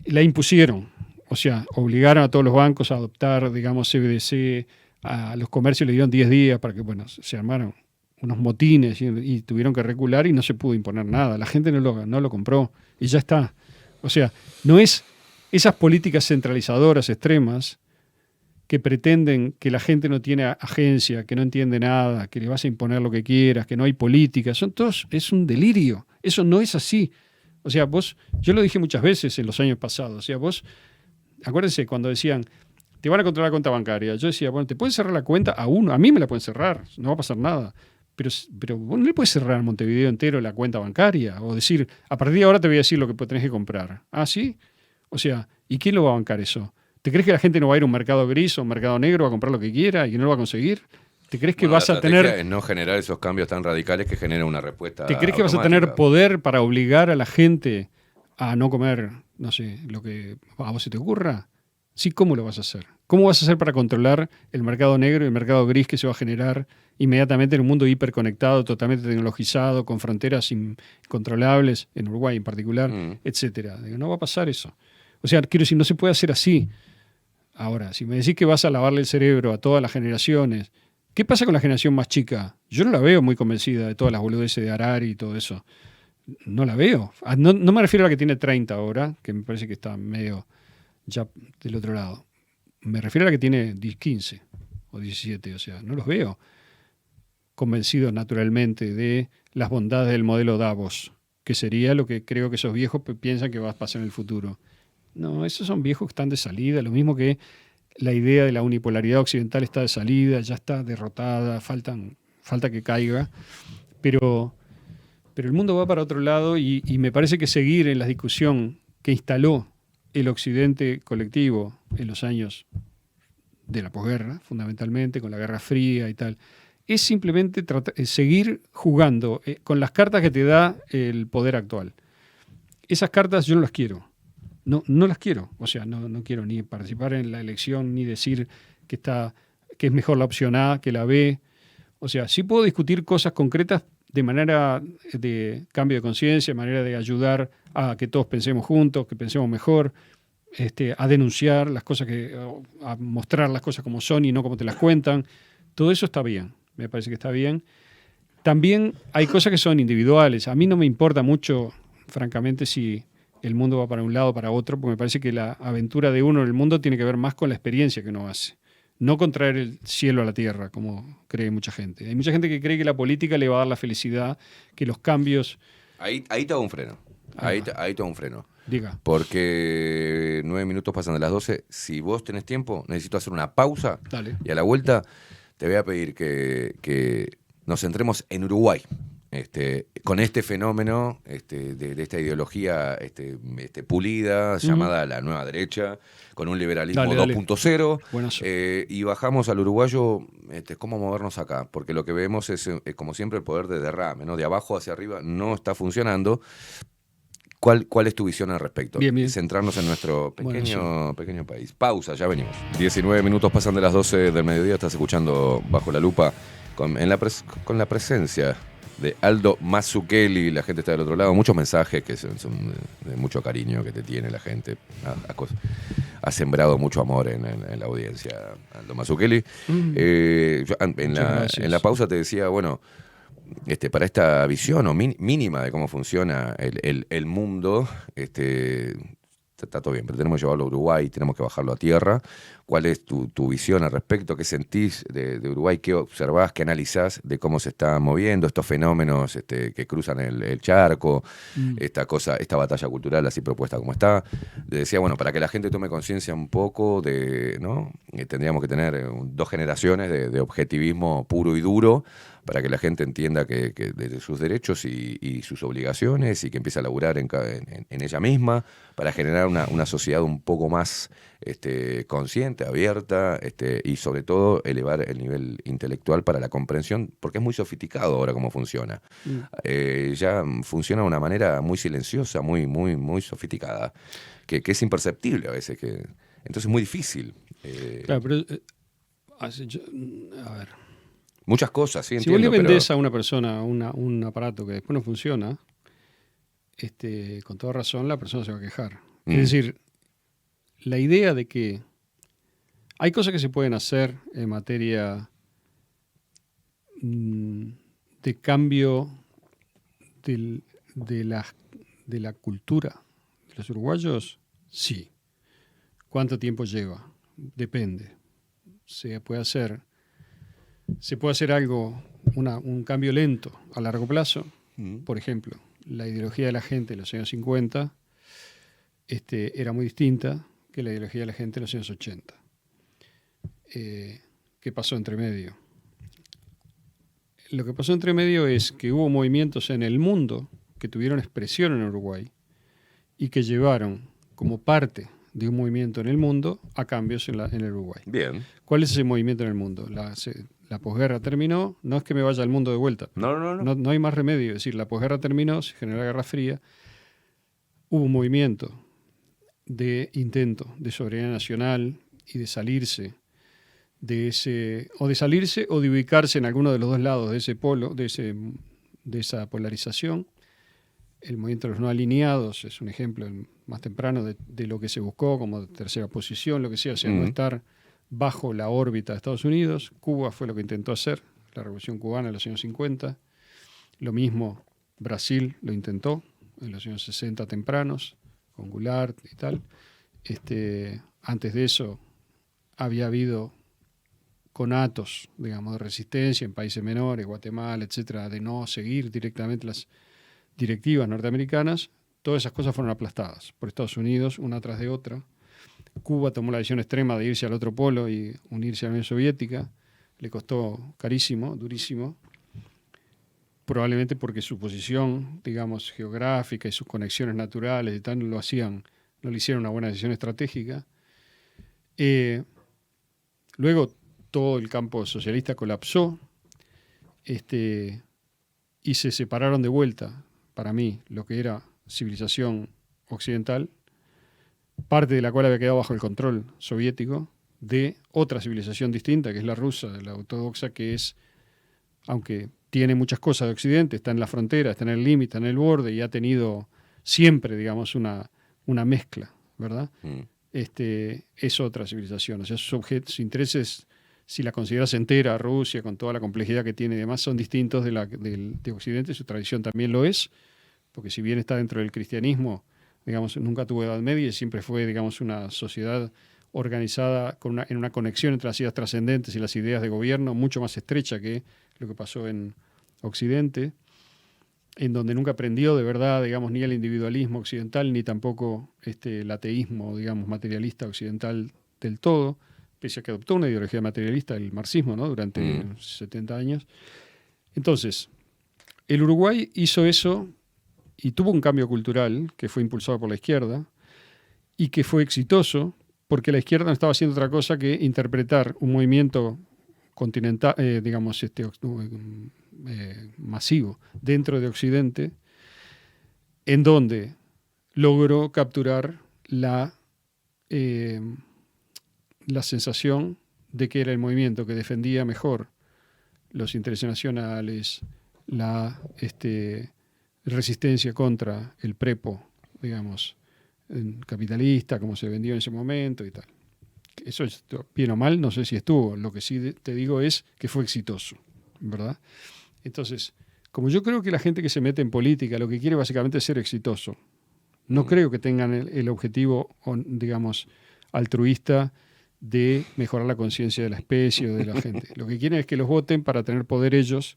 La impusieron. O sea, obligaron a todos los bancos a adoptar, digamos, CBDC. A los comercios le dieron 10 días para que, se armaron unos motines y tuvieron que recular y no se pudo imponer nada. La gente no lo compró y ya está. O sea, no es esas políticas centralizadoras extremas que pretenden que la gente no tiene agencia, que no entiende nada, que le vas a imponer lo que quieras, que no hay política. Es un delirio. Eso no es así. O sea, yo lo dije muchas veces en los años pasados. O sea, acuérdense cuando decían, te van a controlar la cuenta bancaria. Yo decía, te pueden cerrar la cuenta a uno, a mí me la pueden cerrar, no va a pasar nada. Pero vos no le puedes cerrar a Montevideo entero la cuenta bancaria o decir, a partir de ahora te voy a decir lo que tenés que comprar. ¿Ah, sí? O sea, ¿y quién lo va a bancar eso? ¿Te crees que la gente no va a ir a un mercado gris o un mercado negro a comprar lo que quiera y que no lo va a conseguir? ¿Te crees que vas a tener... es no generar esos cambios tan radicales que generen una respuesta ¿Te crees que vas a automática? tener poder para obligar a la gente a no comer, no sé, lo que a vos se te ocurra? Sí, ¿cómo lo vas a hacer? ¿Cómo vas a hacer para controlar el mercado negro y el mercado gris que se va a generar inmediatamente en un mundo hiperconectado, totalmente tecnologizado, con fronteras incontrolables, en Uruguay en particular, etcétera? No va a pasar eso. O sea, quiero decir, no se puede hacer así. Ahora, si me decís que vas a lavarle el cerebro a todas las generaciones, ¿qué pasa con la generación más chica? Yo no la veo muy convencida de todas las boludeces de Harari y todo eso. No la veo. No me refiero a la que tiene 30 ahora, que me parece que está medio ya del otro lado. Me refiero a la que tiene 15 o 17, o sea, no los veo convencidos naturalmente de las bondades del modelo Davos, que sería lo que creo que esos viejos piensan que va a pasar en el futuro. No, esos son viejos que están de salida, lo mismo que la idea de la unipolaridad occidental está de salida, ya está derrotada, falta que caiga, pero el mundo va para otro lado y me parece que seguir en la discusión que instaló el occidente colectivo en los años de la posguerra, fundamentalmente, con la Guerra Fría y tal, es simplemente seguir jugando con las cartas que te da el poder actual. Esas cartas yo no las quiero. No las quiero. O sea, no quiero ni participar en la elección, ni decir que es mejor la opción A que la B. O sea, sí puedo discutir cosas concretas de manera de cambio de conciencia, de manera de ayudar a que todos pensemos juntos, que pensemos mejor, a denunciar las cosas, a mostrar las cosas como son y no como te las cuentan. Todo eso está bien, me parece que está bien. También hay cosas que son individuales. A mí no me importa mucho, francamente, si el mundo va para un lado o para otro, porque me parece que la aventura de uno en el mundo tiene que ver más con la experiencia que uno hace. No con traer el cielo a la tierra, como cree mucha gente. Hay mucha gente que cree que la política le va a dar la felicidad, que los cambios... Ahí te hago un freno. Ahí te hago un freno. Diga. Porque 9 minutos pasan de las 12. Si vos tenés tiempo, necesito hacer una pausa. Dale. Y a la vuelta te voy a pedir que nos centremos en Uruguay. Con este fenómeno de esta ideología pulida, llamada la nueva derecha, con un liberalismo 2.0, y bajamos al uruguayo cómo movernos acá, porque lo que vemos es como siempre el poder de derrame, ¿no? De abajo hacia arriba no está funcionando. ¿Cuál es tu visión al respecto? Bien. Centrarnos en nuestro pequeño país. Pausa, ya venimos. 19 minutos pasan de las 12 del mediodía, estás escuchando Bajo la Lupa con la presencia de Aldo Mazzucchelli. La gente está del otro lado. Muchos mensajes que son de mucho cariño que te tiene la gente. Ha sembrado mucho amor en la audiencia, Aldo Mazzucchelli. En la pausa te decía, bueno, para esta visión mínima de cómo funciona el mundo, está todo bien, pero tenemos que llevarlo a Uruguay, tenemos que bajarlo a tierra. ¿Cuál es tu visión al respecto? ¿Qué sentís de Uruguay? ¿Qué observás, qué analizás de cómo se están moviendo estos fenómenos que cruzan el charco, esta batalla cultural así propuesta como está? Le decía, bueno, para que la gente tome conciencia un poco ¿no? Tendríamos que tener 2 generaciones de objetivismo puro y duro, para que la gente entienda que de sus derechos y sus obligaciones, y que empiece a laburar en ella misma, para generar una sociedad un poco más consciente, abierta, y sobre todo elevar el nivel intelectual para la comprensión, porque es muy sofisticado ahora cómo funciona. Ya funciona de una manera muy silenciosa, muy, muy, muy sofisticada, que es imperceptible a veces. Entonces es muy difícil. Claro, pero a ver. Muchas cosas, sí, Si entiendo. vos le vendés a una persona un aparato que después no funciona, con toda razón la persona se va a quejar. Es decir, la idea de que hay cosas que se pueden hacer en materia de cambio de la cultura de los uruguayos, sí. ¿Cuánto tiempo lleva? Depende. Se puede hacer algo, un cambio lento a largo plazo. Por ejemplo, la ideología de la gente en los años 50 era muy distinta que la ideología de la gente en los años 80. ¿Qué pasó entre medio? Lo que pasó entre medio es que hubo movimientos en el mundo que tuvieron expresión en Uruguay y que llevaron como parte de un movimiento en el mundo a cambios en el Uruguay. Bien. ¿Cuál es ese movimiento en el mundo? La posguerra terminó, no es que me vaya al mundo de vuelta. No hay más remedio. Es decir, la posguerra terminó, se generó la Guerra Fría, hubo un movimiento de intento de soberanía nacional y de salirse o de ubicarse en alguno de los dos lados de ese polo, de esa polarización. El movimiento de los no alineados es un ejemplo más temprano de lo que se buscó como tercera posición, lo que sea, o sea, no estar bajo la órbita de Estados Unidos. Cuba fue lo que intentó hacer, la Revolución Cubana en los años 50. Lo mismo Brasil lo intentó en los años 60 tempranos, con Goulart y tal. Antes de eso había habido conatos, digamos, de resistencia en países menores, Guatemala, etcétera, de no seguir directamente las directivas norteamericanas. Todas esas cosas fueron aplastadas por Estados Unidos, una tras de otra. Cuba tomó la decisión extrema de irse al otro polo y unirse a la Unión Soviética. Le costó carísimo, durísimo, probablemente porque su posición, digamos, geográfica y sus conexiones naturales y tal no le hicieron una buena decisión estratégica. Luego todo el campo socialista colapsó y se separaron de vuelta, para mí, lo que era civilización occidental, parte de la cual había quedado bajo el control soviético, de otra civilización distinta, que es la rusa, la ortodoxa, que es, aunque tiene muchas cosas de Occidente, está en la frontera, está en el límite, está en el borde, y ha tenido siempre, digamos, una mezcla, ¿verdad? Es otra civilización. O sea, sus intereses, si la consideras entera, Rusia, con toda la complejidad que tiene y demás, son distintos de Occidente. Su tradición también lo es, porque si bien está dentro del cristianismo, digamos, nunca tuvo Edad Media y siempre fue, digamos, una sociedad organizada en una conexión entre las ideas trascendentes y las ideas de gobierno mucho más estrecha que lo que pasó en Occidente, en donde nunca aprendió de verdad, digamos, ni el individualismo occidental, ni tampoco el ateísmo, digamos, materialista occidental del todo, pese a que adoptó una ideología materialista, el marxismo, ¿no?, durante 70 años. Entonces, el Uruguay hizo eso y tuvo un cambio cultural que fue impulsado por la izquierda y que fue exitoso porque la izquierda no estaba haciendo otra cosa que interpretar un movimiento continental, digamos, masivo dentro de Occidente, en donde logró capturar la sensación de que era el movimiento que defendía mejor los intereses nacionales, la resistencia contra el prepo, digamos, capitalista, como se vendió en ese momento y tal. Eso, bien o mal, no sé si estuvo. Lo que sí te digo es que fue exitoso, ¿verdad? Entonces, como yo creo que la gente que se mete en política lo que quiere básicamente es ser exitoso, No creo que tengan el objetivo, digamos, altruista de mejorar la conciencia de la especie o de la gente. Lo que quieren es que los voten para tener poder ellos,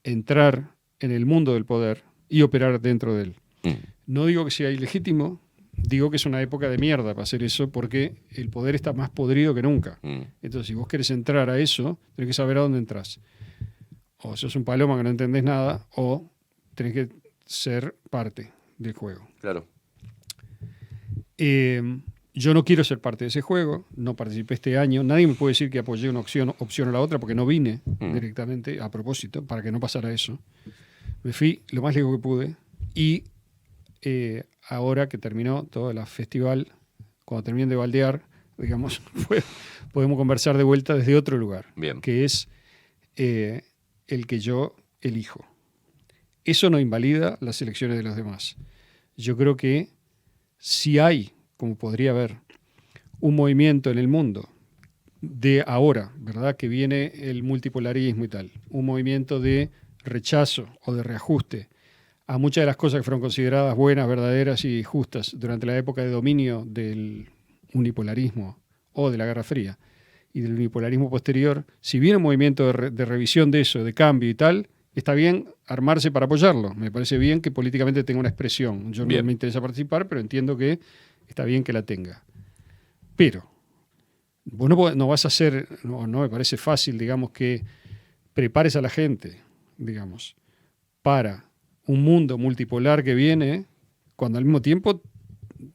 entrar en el mundo del poder y operar dentro de él. No digo que sea ilegítimo, digo que es una época de mierda para hacer eso porque el poder está más podrido que nunca. Entonces, si vos querés entrar a eso, tenés que saber a dónde entrás. O sos un paloma que no entendés nada, o tenés que ser parte del juego. Claro. Yo no quiero ser parte de ese juego, no participé este año. Nadie me puede decir que apoyé una opción o la otra porque no vine directamente a propósito, para que no pasara eso. Me fui lo más lejos que pude y ahora que terminó todo el festival, cuando terminen de baldear, digamos, podemos conversar de vuelta desde otro lugar, Bien. que es el que yo elijo. Eso no invalida las elecciones de los demás. Yo creo que si hay, como podría haber, un movimiento en el mundo de ahora, ¿verdad? Que viene el multipolarismo y tal, un movimiento de rechazo o de reajuste a muchas de las cosas que fueron consideradas buenas, verdaderas y justas durante la época de dominio del unipolarismo o de la Guerra Fría y del unipolarismo posterior. Si viene un movimiento de revisión de eso, de cambio y tal, está bien armarse para apoyarlo. Me parece bien que políticamente tenga una expresión. Yo Bien. no me interesa participar, pero entiendo que está bien que la tenga. Pero vos no vas a hacer, no me parece fácil, digamos, que prepares a la gente, digamos, para un mundo multipolar que viene, cuando al mismo tiempo,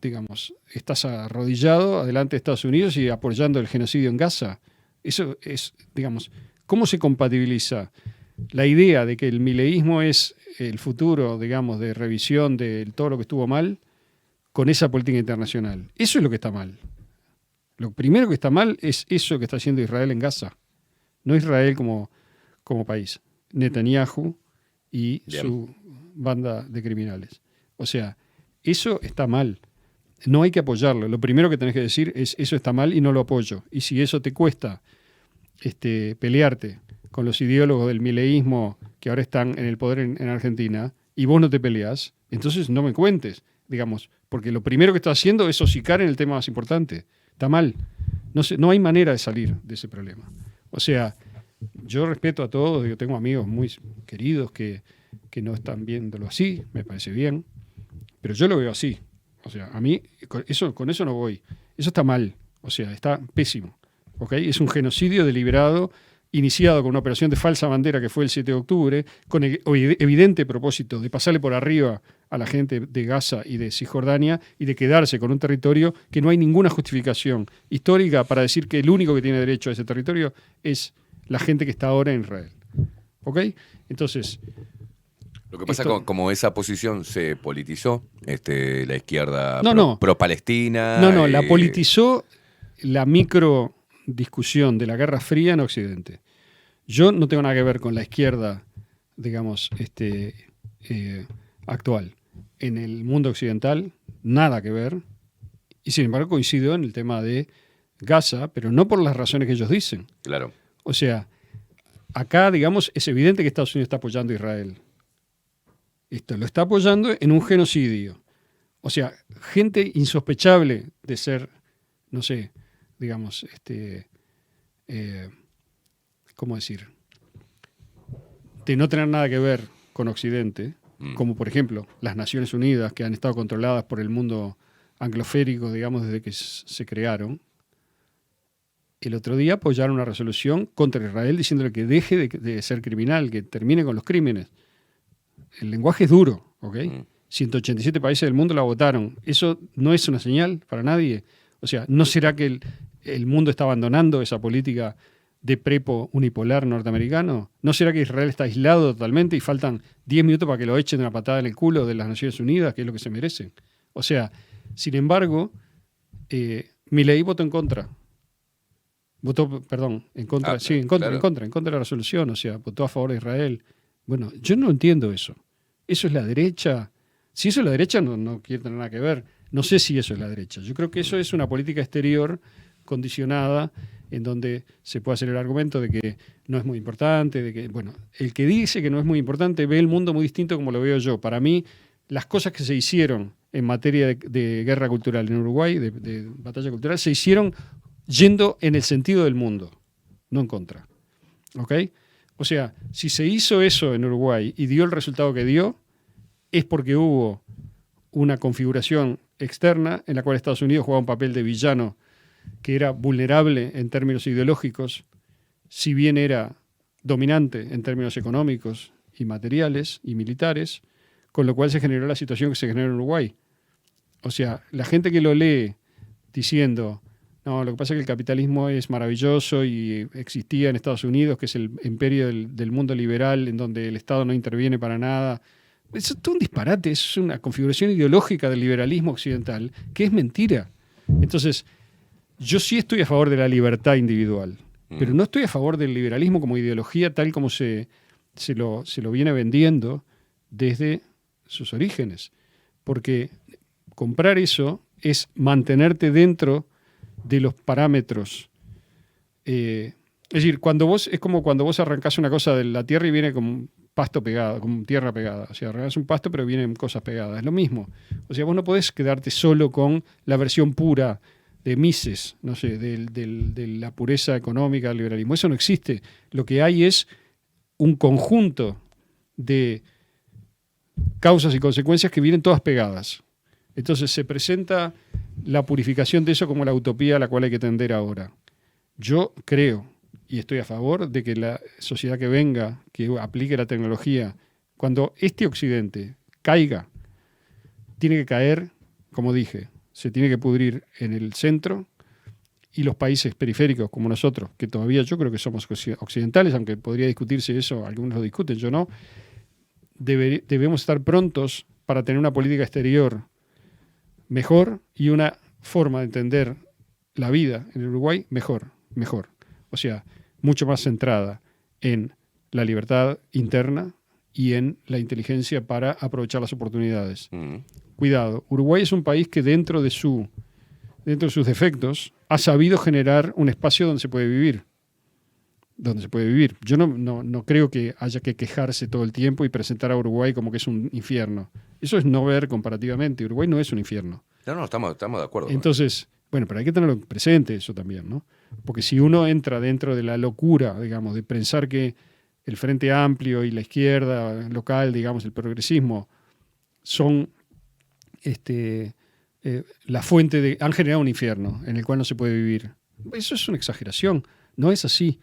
digamos, estás arrodillado adelante de Estados Unidos y apoyando el genocidio en Gaza. Eso es, digamos, ¿cómo se compatibiliza la idea de que el mileísmo es el futuro, digamos, de revisión de todo lo que estuvo mal con esa política internacional? Eso es lo que está mal. Lo primero que está mal es eso que está haciendo Israel en Gaza. No Israel como país. Netanyahu y Bien. su banda de criminales. O sea, eso está mal. No hay que apoyarlo. Lo primero que tenés que decir es eso está mal y no lo apoyo. Y si eso te cuesta pelearte con los ideólogos del mileísmo que ahora están en el poder en Argentina y vos no te peleás, entonces no me cuentes, digamos, porque lo primero que estás haciendo es hocicar en el tema más importante. Está mal. No hay manera de salir de ese problema. O sea, yo respeto a todos, yo tengo amigos muy queridos que no están viéndolo así, me parece bien, pero yo lo veo así. O sea, a mí con eso no voy. Eso está mal, o sea, está pésimo. ¿Okay? Es un genocidio deliberado, iniciado con una operación de falsa bandera que fue el 7 de octubre, con el evidente propósito de pasarle por arriba a la gente de Gaza y de Cisjordania y de quedarse con un territorio que no hay ninguna justificación histórica para decir que el único que tiene derecho a ese territorio es la gente que está ahora en Israel. ¿Ok? Entonces, Lo que pasa esto- como esa posición se politizó, la izquierda No. pro-palestina. la politizó la micro discusión de la Guerra Fría en Occidente. Yo no tengo nada que ver con la izquierda, digamos, actual. En el mundo occidental, nada que ver. Y sin embargo coincido en el tema de Gaza, pero no por las razones que ellos dicen. Claro. O sea, acá, digamos, es evidente que Estados Unidos está apoyando a Israel. Esto lo está apoyando en un genocidio. O sea, gente insospechable de ser, no sé, digamos, ¿cómo decir? De no tener nada que ver con Occidente, como por ejemplo las Naciones Unidas, que han estado controladas por el mundo anglosférico, digamos, desde que se crearon. El otro día apoyaron una resolución contra Israel diciéndole que deje de ser criminal, que termine con los crímenes. El lenguaje es duro, ¿ok? 187 países del mundo la votaron. ¿Eso no es una señal para nadie? O sea, ¿no será que el mundo está abandonando esa política de prepo unipolar norteamericano? ¿No será que Israel está aislado totalmente y faltan 10 minutos para que lo echen de una patada en el culo de las Naciones Unidas, que es lo que se merecen? O sea, sin embargo, Milei votó en contra. En contra, sí, en contra, claro. en contra de la resolución, o sea, votó a favor de Israel. Bueno, yo no entiendo eso. ¿Eso es la derecha? Si eso es la derecha, no quiere tener nada que ver. No sé si eso es la derecha. Yo creo que eso es una política exterior condicionada en donde se puede hacer el argumento de que no es muy importante, de que, bueno, el que dice que no es muy importante ve el mundo muy distinto como lo veo yo. Para mí, las cosas que se hicieron en materia de guerra cultural en Uruguay, de batalla cultural, se hicieron yendo en el sentido del mundo, no en contra. ¿Ok? O sea, si se hizo eso en Uruguay y dio el resultado que dio, es porque hubo una configuración externa en la cual Estados Unidos jugaba un papel de villano que era vulnerable en términos ideológicos, si bien era dominante en términos económicos y materiales y militares, con lo cual se generó la situación que se generó en Uruguay. O sea, la gente que lo lee diciendo, no, lo que pasa es que el capitalismo es maravilloso y existía en Estados Unidos, que es el imperio del mundo liberal, en donde el Estado no interviene para nada. Eso es todo un disparate, es una configuración ideológica del liberalismo occidental, que es mentira. Entonces, yo sí estoy a favor de la libertad individual, pero no estoy a favor del liberalismo como ideología tal como se lo viene vendiendo desde sus orígenes. Porque comprar eso es mantenerte dentro de los parámetros. Es decir, es como cuando vos arrancás una cosa de la tierra y viene como pasto pegado, como tierra pegada. O sea, arrancás un pasto pero vienen cosas pegadas. Es lo mismo. O sea, vos no podés quedarte solo con la versión pura de Mises, no sé, de la pureza económica del liberalismo. Eso no existe. Lo que hay es un conjunto de causas y consecuencias que vienen todas pegadas. Entonces se presenta la purificación de eso como la utopía a la cual hay que tender ahora. Yo creo y estoy a favor de que la sociedad que venga, que aplique la tecnología, cuando este Occidente caiga, tiene que caer, como dije, se tiene que pudrir en el centro y los países periféricos como nosotros, que todavía yo creo que somos occidentales, aunque podría discutirse eso, algunos lo discuten, yo no, debemos estar prontos para tener una política exterior mejor y una forma de entender la vida en el Uruguay mejor. O sea, mucho más centrada en la libertad interna y en la inteligencia para aprovechar las oportunidades. Cuidado, Uruguay es un país que dentro de sus defectos ha sabido generar un espacio donde se puede vivir. Yo no creo que haya que quejarse todo el tiempo y presentar a Uruguay como que es un infierno. Eso es no ver comparativamente. Uruguay no es un infierno. No, estamos de acuerdo. Entonces, bueno, pero hay que tenerlo presente eso también, ¿no? Porque si uno entra dentro de la locura, digamos, de pensar que el Frente Amplio y la izquierda local, digamos, el progresismo, son la fuente han generado un infierno en el cual no se puede vivir. Eso es una exageración, no es así.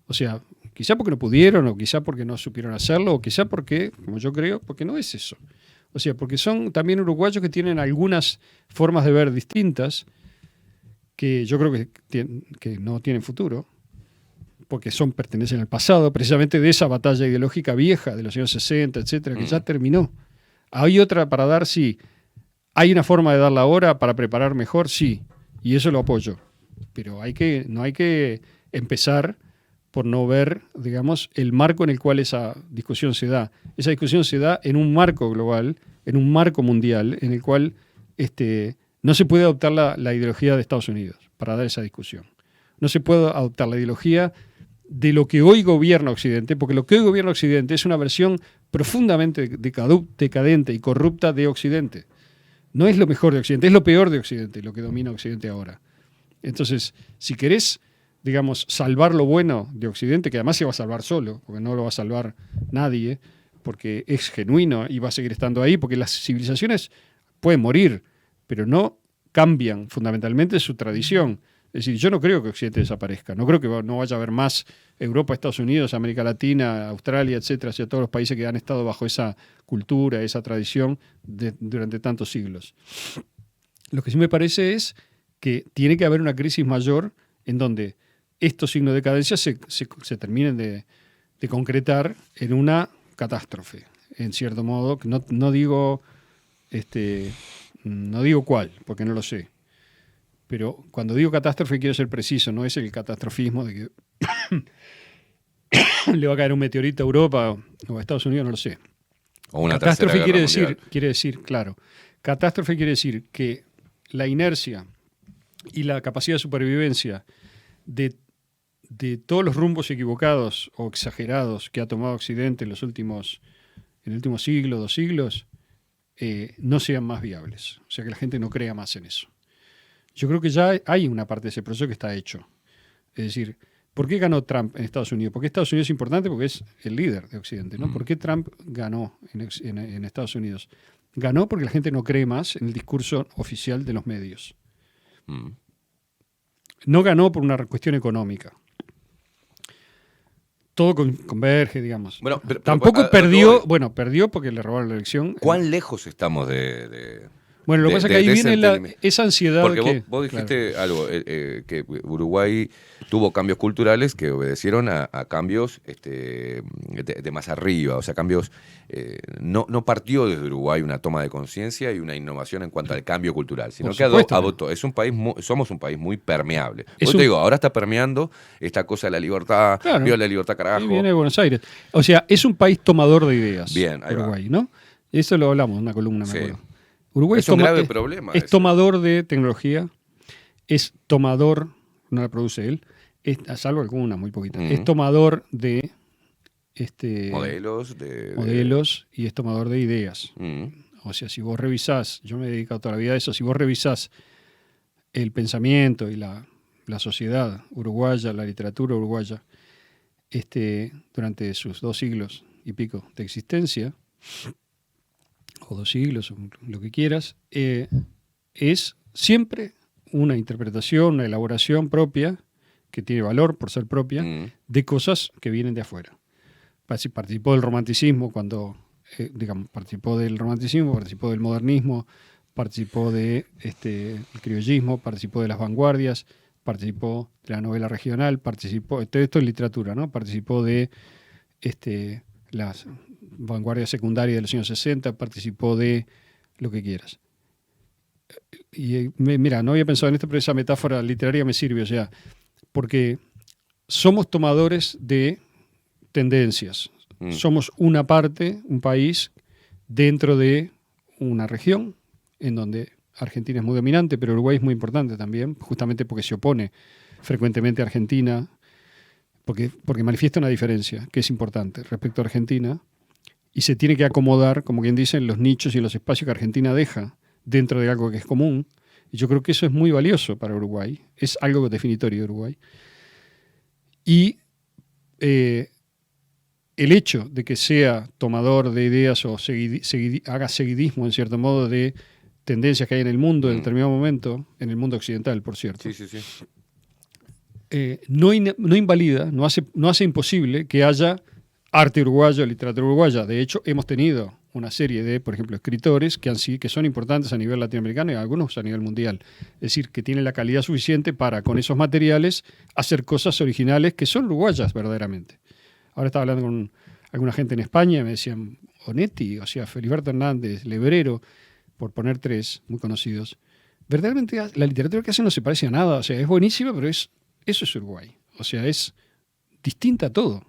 O sea, quizá porque no pudieron, o quizá porque no supieron hacerlo, o quizá porque, como yo creo, porque no es eso. O sea, porque son también uruguayos que tienen algunas formas de ver distintas, que yo creo que no tienen futuro, porque pertenecen al pasado, precisamente de esa batalla ideológica vieja de los años 60, etcétera, que ya terminó. Hay otra para dar, sí. ¿Hay una forma de darla ahora para preparar mejor? Sí, y eso lo apoyo. Pero no hay que empezar por no ver, digamos, el marco en el cual esa discusión se da. Esa discusión se da en un marco global, en un marco mundial, en el cual no se puede adoptar la ideología de Estados Unidos para dar esa discusión. No se puede adoptar la ideología de lo que hoy gobierna Occidente, porque lo que hoy gobierna Occidente es una versión profundamente decadente y corrupta de Occidente. No es lo mejor de Occidente, es lo peor de Occidente, lo que domina Occidente ahora. Entonces, si querés, digamos, salvar lo bueno de Occidente, que además se va a salvar solo, porque no lo va a salvar nadie, porque es genuino y va a seguir estando ahí, porque las civilizaciones pueden morir, pero no cambian fundamentalmente su tradición. Es decir, yo no creo que Occidente desaparezca, no creo que no vaya a haber más Europa, Estados Unidos, América Latina, Australia, etcétera, hacia todos los países que han estado bajo esa cultura, esa tradición durante tantos siglos. Lo que sí me parece es que tiene que haber una crisis mayor en donde estos signos de decadencia se terminen de concretar en una catástrofe, en cierto modo. No digo cuál, porque no lo sé. Pero cuando digo catástrofe quiero ser preciso, no es el catastrofismo de que le va a caer un meteorito a Europa o a Estados Unidos, no lo sé. O una catástrofe tercera quiere decir, claro, catástrofe quiere decir que la inercia y la capacidad de supervivencia de todos los rumbos equivocados o exagerados que ha tomado Occidente en el último siglo, 2 siglos, no sean más viables. O sea, que la gente no crea más en eso. Yo creo que ya hay una parte de ese proceso que está hecho. Es decir, ¿por qué ganó Trump en Estados Unidos? Porque Estados Unidos es importante porque es el líder de Occidente, ¿no? ¿Por qué Trump ganó en Estados Unidos? Ganó porque la gente no cree más en el discurso oficial de los medios. No ganó por una cuestión económica. Todo converge, digamos. Bueno, pero tampoco perdió, perdió porque le robaron la elección. ¿Cuán lejos estamos de bueno, lo que pasa es que ahí viene esa ansiedad. Porque vos dijiste algo, que Uruguay tuvo cambios culturales que obedecieron a cambios de más arriba, o sea, cambios. No partió desde Uruguay una toma de conciencia y una innovación en cuanto al cambio cultural, sino que adoptó. Somos un país muy permeable. Te digo, ahora está permeando esta cosa de la libertad, vio la libertad, carajo. Y viene de Buenos Aires. O sea, es un país tomador de ideas. Bien, ahí Uruguay, va. ¿no? Eso lo hablamos en una columna, me acuerdo. Uruguay es un grave problema. Es tomador de tecnología, es tomador, no la produce él, salvo alguna, muy poquita, es tomador de modelos y es tomador de ideas. O sea, si vos revisás, yo me he dedicado toda la vida a eso, si vos revisás el pensamiento y la sociedad uruguaya, la literatura uruguaya, durante sus 2 siglos y pico de existencia, o 2 siglos, o lo que quieras, es siempre una interpretación, una elaboración propia, que tiene valor por ser propia, de cosas que vienen de afuera. Participó del romanticismo participó del romanticismo, participó del modernismo, participó del criollismo, participó de las vanguardias, participó de la novela regional, todo esto es literatura, ¿no? Participó de las vanguardia secundaria de los años 60, participó de lo que quieras. Y mira, no había pensado en esto, pero esa metáfora literaria me sirve, o sea, porque somos tomadores de tendencias. Somos una parte, un país, dentro de una región, en donde Argentina es muy dominante, pero Uruguay es muy importante también, justamente porque se opone frecuentemente a Argentina, porque manifiesta una diferencia que es importante respecto a Argentina, y se tiene que acomodar, como quien dice, en los nichos y en los espacios que Argentina deja dentro de algo que es común. Y yo creo que eso es muy valioso para Uruguay. Es algo definitorio de Uruguay. Y el hecho de que sea tomador de ideas o haga seguidismo, en cierto modo, de tendencias que hay en el mundo en determinado momento, en el mundo occidental, por cierto, no invalida, no hace imposible que haya arte uruguayo, literatura uruguaya. De hecho, hemos tenido una serie de, por ejemplo, escritores que son importantes a nivel latinoamericano y algunos a nivel mundial. Es decir, que tienen la calidad suficiente para, con esos materiales, hacer cosas originales que son uruguayas verdaderamente. Ahora estaba hablando con alguna gente en España y me decían Onetti, o sea, Feliberto Hernández, Lebrero, por poner 3 muy conocidos. Verdaderamente la literatura que hacen no se parece a nada. O sea, es buenísima, pero eso es Uruguay. O sea, es distinta a todo.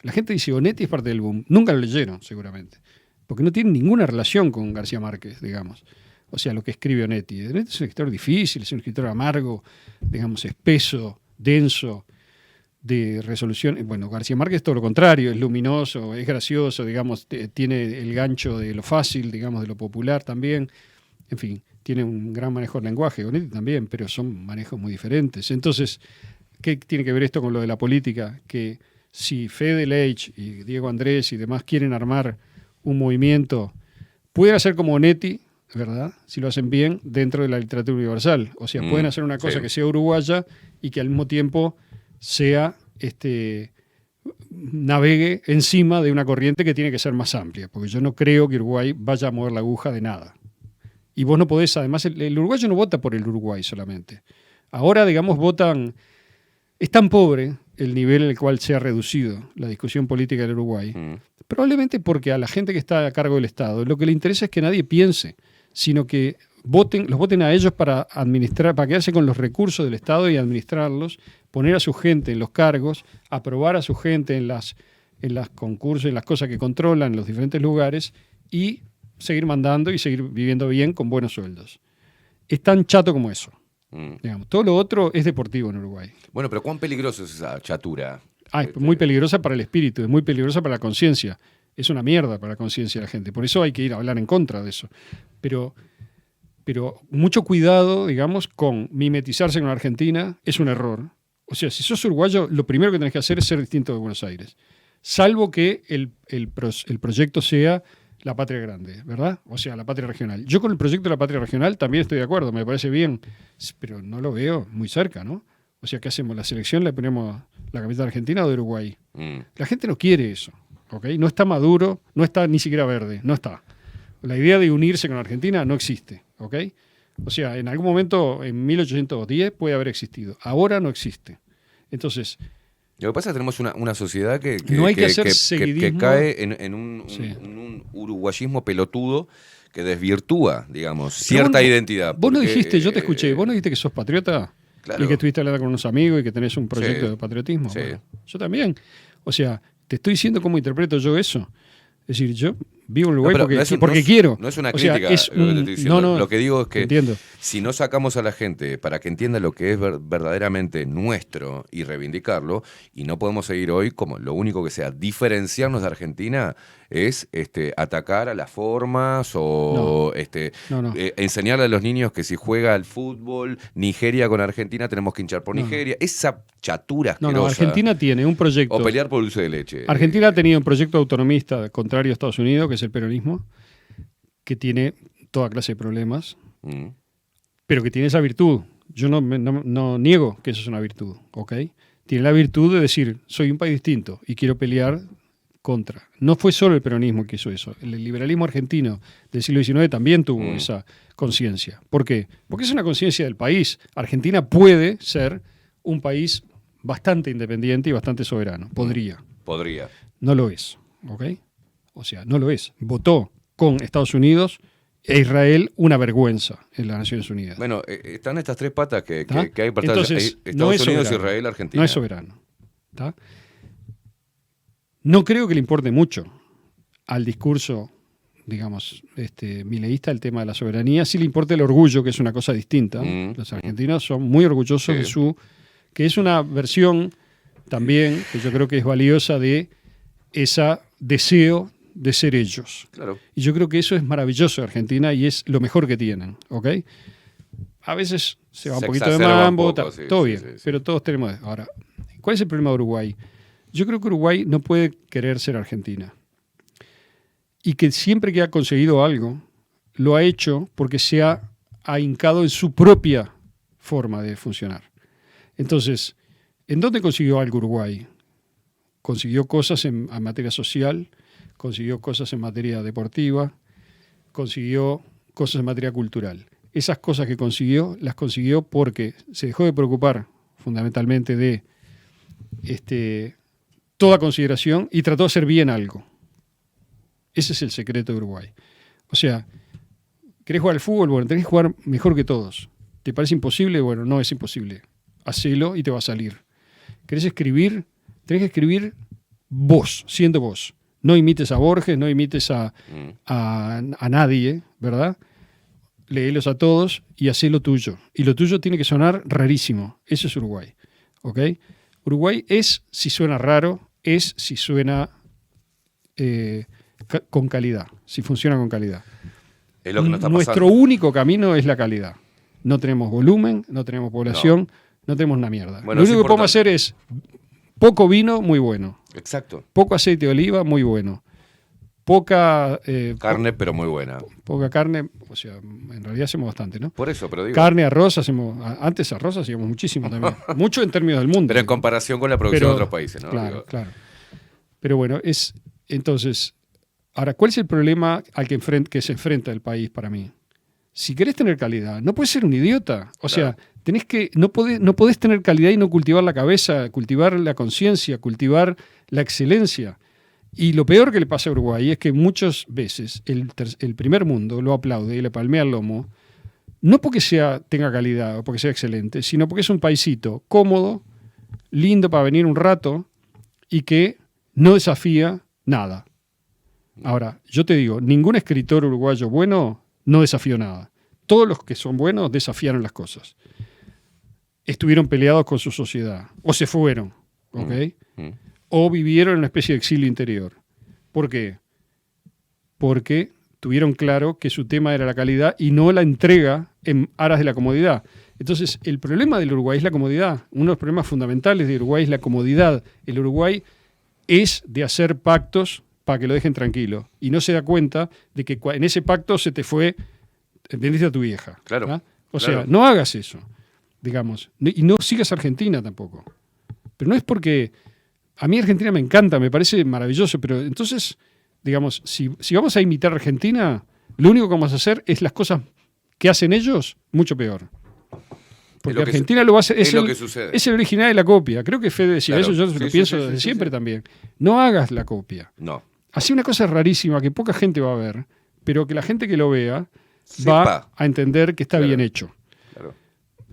La gente dice Onetti es parte del boom. Nunca lo leyeron, seguramente. Porque no tiene ninguna relación con García Márquez, digamos. O sea, lo que escribe Onetti. Onetti es un escritor difícil, es un escritor amargo, digamos, espeso, denso, de resolución. Bueno, García Márquez es todo lo contrario, es luminoso, es gracioso, digamos, tiene el gancho de lo fácil, digamos, de lo popular también. En fin, tiene un gran manejo del lenguaje, Onetti también, pero son manejos muy diferentes. Entonces, ¿qué tiene que ver esto con lo de la política? Que si Fede Leitch y Diego Andrés y demás quieren armar un movimiento, pueden hacer como Onetti, ¿verdad? Si lo hacen bien, dentro de la literatura universal. O sea, pueden hacer una cosa que sea uruguaya y que al mismo tiempo sea navegue encima de una corriente que tiene que ser más amplia, porque yo no creo que Uruguay vaya a mover la aguja de nada. Y vos no podés, además, el uruguayo no vota por el Uruguay solamente. Ahora, digamos, votan. Es tan pobre el nivel en el cual se ha reducido la discusión política del Uruguay, probablemente porque a la gente que está a cargo del Estado lo que le interesa es que nadie piense, sino que los voten a ellos para administrar, para quedarse con los recursos del Estado y administrarlos, poner a su gente en los cargos, aprobar a su gente en las concursos, en las cosas que controlan en los diferentes lugares y seguir mandando y seguir viviendo bien con buenos sueldos. Es tan chato como eso. Digamos, todo lo otro es deportivo en Uruguay. Bueno, pero ¿cuán peligroso es esa chatura? Es muy peligrosa para el espíritu, es muy peligrosa para la conciencia. es una mierda para la conciencia de la gente. Por eso hay que ir a hablar en contra de eso. Pero mucho cuidado, digamos, con mimetizarse con Argentina es un error. O sea, si sos uruguayo, lo primero que tenés que hacer es ser distinto de Buenos Aires. Salvo que el proyecto sea la patria grande, ¿verdad? O sea, la patria regional. Yo con el proyecto de la patria regional también estoy de acuerdo, me parece bien, pero no lo veo muy cerca, ¿no? O sea, ¿qué hacemos? ¿La selección le ponemos la camiseta de Argentina o de Uruguay? La gente no quiere eso, ¿ok? No está Maduro, no está ni siquiera Verde, no está. La idea de unirse con Argentina no existe, ¿ok? O sea, en algún momento, en 1810, puede haber existido. Ahora no existe. Entonces, lo que pasa es que tenemos una sociedad que no hay que hacer seguidismo. cae en un uruguayismo pelotudo que desvirtúa, digamos, cierta identidad. Vos no dijiste, yo te escuché, vos no dijiste que sos patriota, claro. Y que estuviste hablando con unos amigos y que tenés un proyecto Sí. de patriotismo. Sí. Bueno, yo también. O sea, te estoy diciendo cómo interpreto yo eso. Es decir, yo vivo en Uruguay porque quiero. No es una O sea, crítica es lo que te estoy diciendo. no, lo que digo es que entiendo. si no sacamos a la gente para que entienda lo que es verdaderamente nuestro y reivindicarlo, y no podemos seguir hoy como lo único que sea diferenciarnos de Argentina es atacar a las formas o No. enseñarle a los niños que si juega al fútbol Nigeria con Argentina tenemos que hinchar por Nigeria. Esa chatura asquerosa. No, Argentina tiene un proyecto. O pelear por dulce de leche. Argentina ha tenido un proyecto autonomista contrario a Estados Unidos, que es el peronismo, que tiene toda clase de problemas, pero que tiene esa virtud. Yo no niego que eso es una virtud, ¿ok? Tiene la virtud de decir, soy un país distinto y quiero pelear contra. No fue solo el peronismo que hizo eso. El liberalismo argentino del siglo XIX también tuvo esa conciencia. ¿Por qué? Porque es una conciencia del país. Argentina puede ser un país bastante independiente y bastante soberano. Podría. No lo es, ¿ok? O sea, no lo es. Votó con Estados Unidos e Israel una vergüenza en las Naciones Unidas. Bueno, están estas tres patas que hay para Entonces, Estados no es Unidos, soberano. Israel, Argentina. No es soberano. ¿Tá? No creo que le importe mucho al discurso, digamos, mileísta el tema de la soberanía. Sí le importa el orgullo, que es una cosa distinta. Los argentinos son muy orgullosos de su... que es una versión también, que yo creo que es valiosa, de ese deseo de ser ellos. Claro. Y yo creo que eso es maravilloso de Argentina y es lo mejor que tienen, ¿ok? A veces se va un poquito de mambo, todo bien, sí. Pero todos tenemos... Ahora, ¿cuál es el problema de Uruguay? Yo creo que Uruguay no puede querer ser Argentina. Y que siempre que ha conseguido algo, lo ha hecho porque se ha ahincado en su propia forma de funcionar. Entonces, ¿en dónde consiguió algo Uruguay? Consiguió cosas en materia social, consiguió cosas en materia deportiva, consiguió cosas en materia cultural. Esas cosas que consiguió, las consiguió porque se dejó de preocupar fundamentalmente de toda consideración y trató de hacer bien algo. Ese es el secreto de Uruguay. O sea, ¿querés jugar al fútbol? Bueno, tenés que jugar mejor que todos. ¿Te parece imposible? Bueno, no es imposible. Hacelo y te va a salir. ¿Querés escribir? Tenés que escribir vos, siendo vos. No imites a Borges, no imites a nadie, ¿verdad? Léelos a todos y hacé lo tuyo. Y lo tuyo tiene que sonar rarísimo. Eso es Uruguay. ¿Ok? Uruguay es si suena raro, es si suena con calidad, si funciona con calidad. Es lo que nos está Nuestro pasando. único camino es la calidad. No tenemos volumen, no tenemos población, no tenemos una mierda. Bueno, Lo único que podemos hacer es poco vino, muy bueno. Exacto. Poco aceite de oliva, muy bueno. Poca carne, pero muy buena. Poca carne, o sea, en realidad hacemos bastante, ¿no? Por eso, pero digo. Carne, arroz, antes arroz hacíamos muchísimo también. Mucho en términos del mundo. Pero en comparación con la producción de otros países, ¿no? Claro, claro. Pero bueno, entonces, ahora, ¿cuál es el problema al que se enfrenta el país para mí? Si querés tener calidad, no puedes ser un idiota. O sea, no podés tener calidad y no cultivar la cabeza, cultivar la conciencia, cultivar la excelencia. Y lo peor que le pasa a Uruguay es que muchas veces el primer mundo lo aplaude y le palmea el lomo, no porque tenga calidad o porque sea excelente, sino porque es un paisito cómodo, lindo para venir un rato y que no desafía nada. Ahora, yo te digo, ningún escritor uruguayo bueno no desafió nada. Todos los que son buenos desafiaron las cosas. Estuvieron peleados con su sociedad o se fueron, ¿ok? O vivieron en una especie de exilio interior. ¿Por qué? Porque tuvieron claro que su tema era la calidad y no la entrega en aras de la comodidad. Entonces, el problema del Uruguay es la comodidad. Uno de los problemas fundamentales del Uruguay es la comodidad. El Uruguay es de hacer pactos para que lo dejen tranquilo. Y no se da cuenta de que en ese pacto se te fue, vendiste a tu vieja. Claro. ¿Ah? O Claro. sea, no hagas eso, digamos. Y no sigas Argentina tampoco. Pero no es porque... A mí Argentina me encanta, me parece maravilloso, pero entonces, digamos, si vamos a imitar a Argentina, lo único que vamos a hacer es las cosas que hacen ellos mucho peor. Porque lo que Argentina lo hace, es lo que sucede. es el original de la copia. Creo que Fede decía Claro. eso, yo Sí, lo sí, pienso sí, desde sí, siempre sí. también. No hagas la copia. No. Así una cosa rarísima que poca gente va a ver, pero que la gente que lo vea Sepa. va a entender que está Claro. bien hecho. Claro.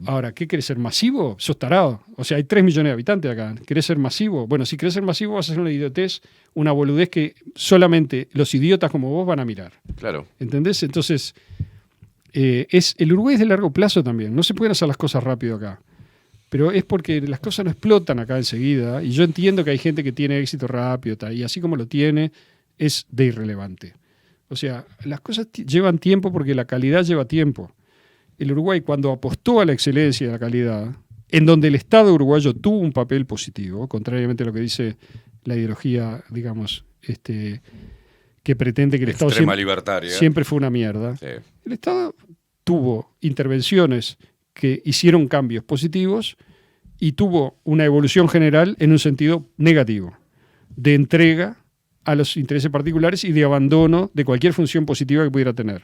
Ahora, ¿qué querés ser masivo? Sos tarado. O sea, hay 3 millones de habitantes acá. ¿Querés ser masivo? Bueno, si querés ser masivo vas a hacer una idiotez, una boludez que solamente los idiotas como vos van a mirar. Claro. ¿Entendés? Entonces, el Uruguay es de largo plazo también. No se pueden hacer las cosas rápido acá. Pero es porque las cosas no explotan acá enseguida. Y yo entiendo que hay gente que tiene éxito rápido, y así como lo tiene, es de irrelevante. O sea, las cosas llevan tiempo porque la calidad lleva tiempo. El Uruguay, cuando apostó a la excelencia y a la calidad, en donde el Estado uruguayo tuvo un papel positivo, contrariamente a lo que dice la ideología, digamos, que pretende que el Estado Extrema libertaria. siempre fue una mierda. Sí. El Estado tuvo intervenciones que hicieron cambios positivos y tuvo una evolución general en un sentido negativo, de entrega a los intereses particulares y de abandono de cualquier función positiva que pudiera tener.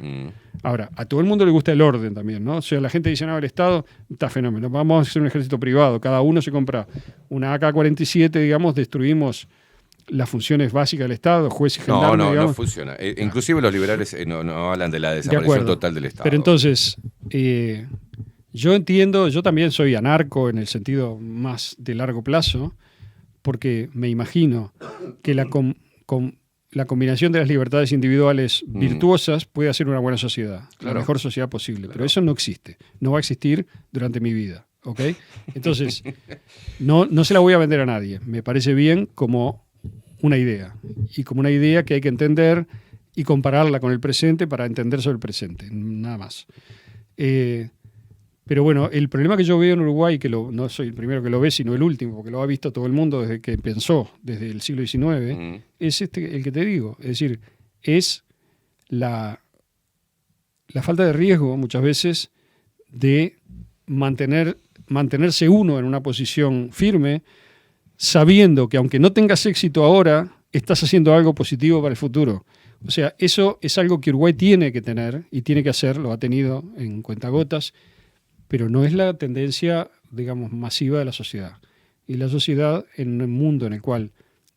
Ahora, a todo el mundo le gusta el orden también, ¿no? O sea, la gente dice, no, el Estado está fenómeno, vamos a hacer un ejército privado, cada uno se compra una AK-47, digamos, destruimos las funciones básicas del Estado, juez y gendarme, No digamos. funciona. Inclusive los liberales no hablan de la De desaparición acuerdo. total del Estado. Pero entonces, yo entiendo, yo también soy anarco en el sentido más de largo plazo, porque me imagino que la combinación de las libertades individuales virtuosas puede hacer una buena sociedad, la Claro. mejor sociedad posible. Claro. Pero eso no existe, no va a existir durante mi vida, ¿ok? Entonces, no se la voy a vender a nadie. Me parece bien como una idea, y como una idea que hay que entender y compararla con el presente para entender sobre el presente, nada más. Pero bueno, el problema que yo veo en Uruguay, que no soy el primero que lo ve, sino el último, porque lo ha visto todo el mundo desde que pensó, desde el siglo XIX, es el que te digo. Es decir, es la falta de riesgo muchas veces de mantenerse uno en una posición firme, sabiendo que aunque no tengas éxito ahora, estás haciendo algo positivo para el futuro. O sea, eso es algo que Uruguay tiene que tener y tiene que hacer, lo ha tenido en cuentagotas, pero no es la tendencia, digamos, masiva de la sociedad. Y la sociedad, en un mundo en el cual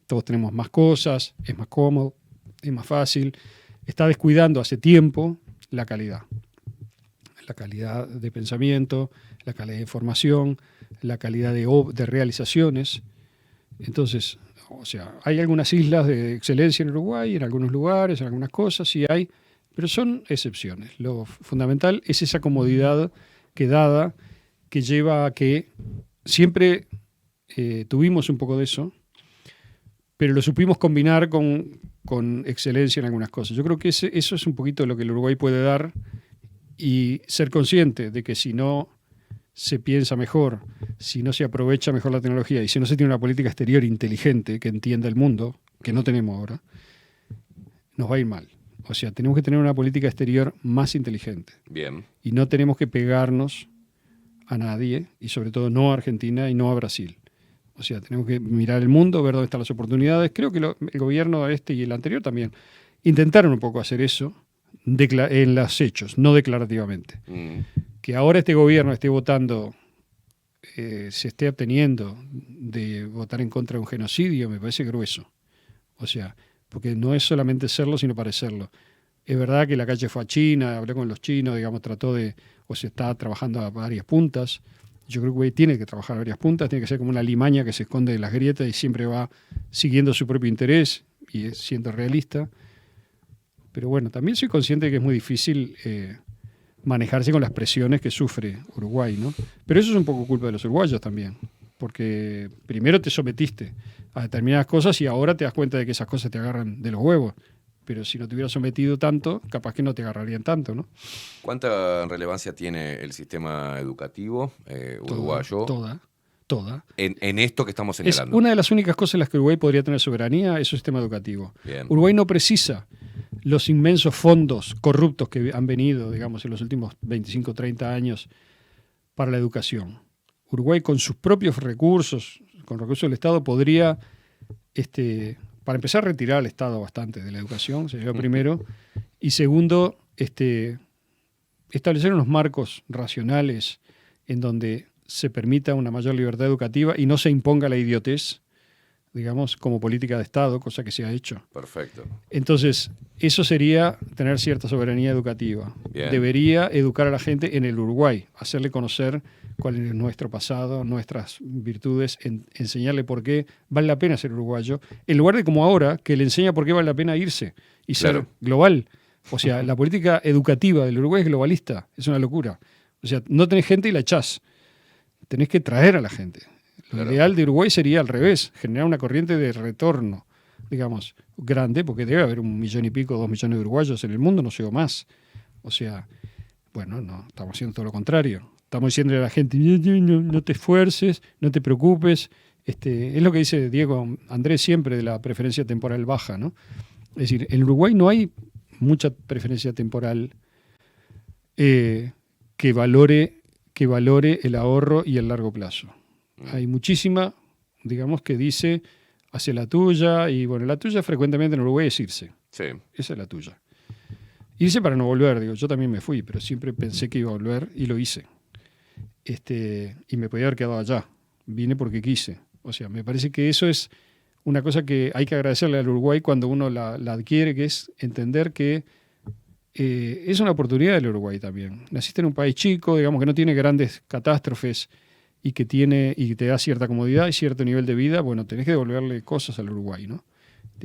todos tenemos más cosas, es más cómodo, es más fácil, está descuidando hace tiempo la calidad. La calidad de pensamiento, la calidad de información, la calidad de realizaciones. Entonces, o sea, hay algunas islas de excelencia en Uruguay, en algunos lugares, en algunas cosas, sí hay, pero son excepciones. Lo fundamental es esa comodidad que lleva a que siempre tuvimos un poco de eso, pero lo supimos combinar con excelencia en algunas cosas. Yo creo que eso es un poquito lo que el Uruguay puede dar, y ser consciente de que si no se piensa mejor, si no se aprovecha mejor la tecnología y si no se tiene una política exterior inteligente que entienda el mundo, que no tenemos ahora, nos va a ir mal. O sea, tenemos que tener una política exterior más inteligente. Bien. Y no tenemos que pegarnos a nadie, y sobre todo no a Argentina y no a Brasil. O sea, tenemos que mirar el mundo, ver dónde están las oportunidades. Creo que el gobierno y el anterior también intentaron un poco hacer eso en los hechos, no declarativamente. Que ahora este gobierno esté votando, se esté absteniendo de votar en contra de un genocidio, me parece grueso. O sea, porque no es solamente serlo, sino parecerlo. Es verdad que la calle fue a China, hablé con los chinos, digamos, se está trabajando a varias puntas. Yo creo que tiene que trabajar a varias puntas, tiene que ser como una limaña que se esconde en las grietas y siempre va siguiendo su propio interés y siendo realista. Pero bueno, también soy consciente de que es muy difícil manejarse con las presiones que sufre Uruguay, ¿no? Pero eso es un poco culpa de los uruguayos también. porque primero te sometiste a determinadas cosas y ahora te das cuenta de que esas cosas te agarran de los huevos. Pero si no te hubieras sometido tanto, capaz que no te agarrarían tanto, ¿no? ¿Cuánta relevancia tiene el sistema educativo uruguayo Toda. en esto que estamos Es señalando? una de las únicas cosas en las que Uruguay podría tener soberanía, es su sistema educativo. Bien. Uruguay no precisa los inmensos fondos corruptos que han venido, digamos, en los últimos 25 o 30 años para la educación. Uruguay con sus propios recursos, con recursos del Estado, podría, para empezar, retirar al Estado bastante de la educación, sería lo primero, y segundo, establecer unos marcos racionales en donde se permita una mayor libertad educativa y no se imponga la idiotez, digamos, como política de Estado, cosa que se ha hecho. Perfecto. Entonces, eso sería tener cierta soberanía educativa. Bien. Debería educar a la gente en el Uruguay, hacerle conocer cuál es nuestro pasado, nuestras virtudes, enseñarle por qué vale la pena ser uruguayo, en lugar de como ahora, que le enseña por qué vale la pena irse y Claro. ser global. O sea, la política educativa del Uruguay es globalista, es una locura. O sea, no tenés gente y la echás. Tenés que traer a la gente. Lo Claro. ideal de Uruguay sería al revés, generar una corriente de retorno, digamos, grande, porque debe haber 1 millón y pico, 2 millones de uruguayos en el mundo, no sé o más. O sea, bueno, no, estamos haciendo todo lo contrario. Estamos diciéndole a la gente, no te esfuerces, no te preocupes. Es lo que dice Diego Andrés siempre de la preferencia temporal baja, ¿no? Es decir, en Uruguay no hay mucha preferencia temporal que valore el ahorro y el largo plazo. Hay muchísima, digamos, que dice hacia la tuya, y bueno, la tuya frecuentemente en Uruguay es irse. Sí. Esa es la tuya. Irse para no volver, digo, yo también me fui, pero siempre pensé que iba a volver y lo hice. Y me podía haber quedado allá. Vine porque quise. O sea, me parece que eso es una cosa que hay que agradecerle al Uruguay cuando uno la adquiere, que es entender que es una oportunidad del Uruguay también. Naciste en un país chico, digamos, que no tiene grandes catástrofes y que te da cierta comodidad y cierto nivel de vida. Bueno, tenés que devolverle cosas al Uruguay, ¿no?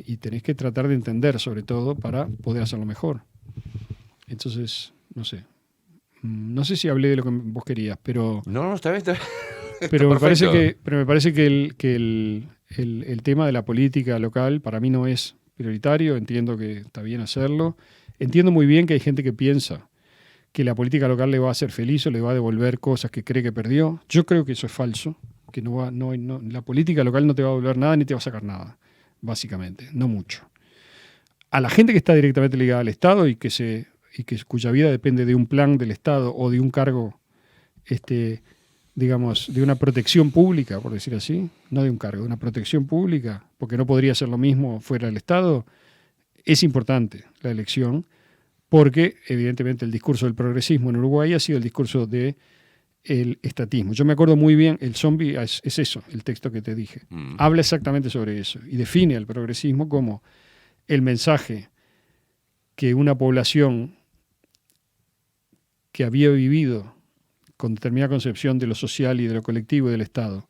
Y tenés que tratar de entender, sobre todo, para poder hacerlo mejor. Entonces, no sé. No sé si hablé de lo que vos querías, pero... No, está bien, está bien. Pero me perfecto. parece que el tema de la política local para mí no es prioritario. Entiendo que está bien hacerlo. Entiendo muy bien que hay gente que piensa que la política local le va a hacer feliz o le va a devolver cosas que cree que perdió. Yo creo que eso es falso. Que la política local no te va a devolver nada ni te va a sacar nada, básicamente. No mucho. A la gente que está directamente ligada al Estado y cuya vida depende de un plan del Estado o de un cargo digamos, de una protección pública, por decir así, no de un cargo, de una protección pública, porque no podría ser lo mismo fuera del Estado, es importante la elección, porque evidentemente el discurso del progresismo en Uruguay ha sido el discurso del estatismo. Yo me acuerdo muy bien, El zombie es eso, el texto que te dije. Habla exactamente sobre eso y define al progresismo como el mensaje que una población que había vivido con determinada concepción de lo social y de lo colectivo y del Estado,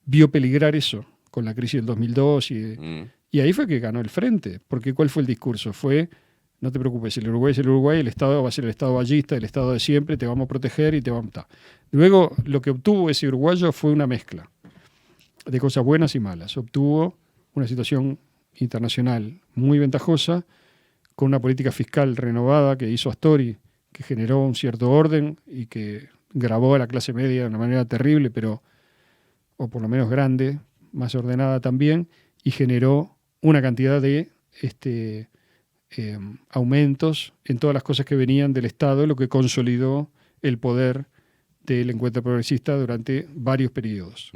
vio peligrar eso con la crisis del 2002 y ahí fue que ganó el frente. Porque ¿cuál fue el discurso? Fue, no te preocupes, el Uruguay es el Uruguay, el Estado va a ser el Estado ballista, el Estado de siempre, te vamos a proteger y te vamos a... Luego, lo que obtuvo ese uruguayo fue una mezcla de cosas buenas y malas. Obtuvo una situación internacional muy ventajosa, con una política fiscal renovada que hizo Astori, que generó un cierto orden y que grabó a la clase media de una manera terrible, o por lo menos grande, más ordenada también, y generó una cantidad de aumentos en todas las cosas que venían del Estado, lo que consolidó el poder del encuentro progresista durante varios periodos.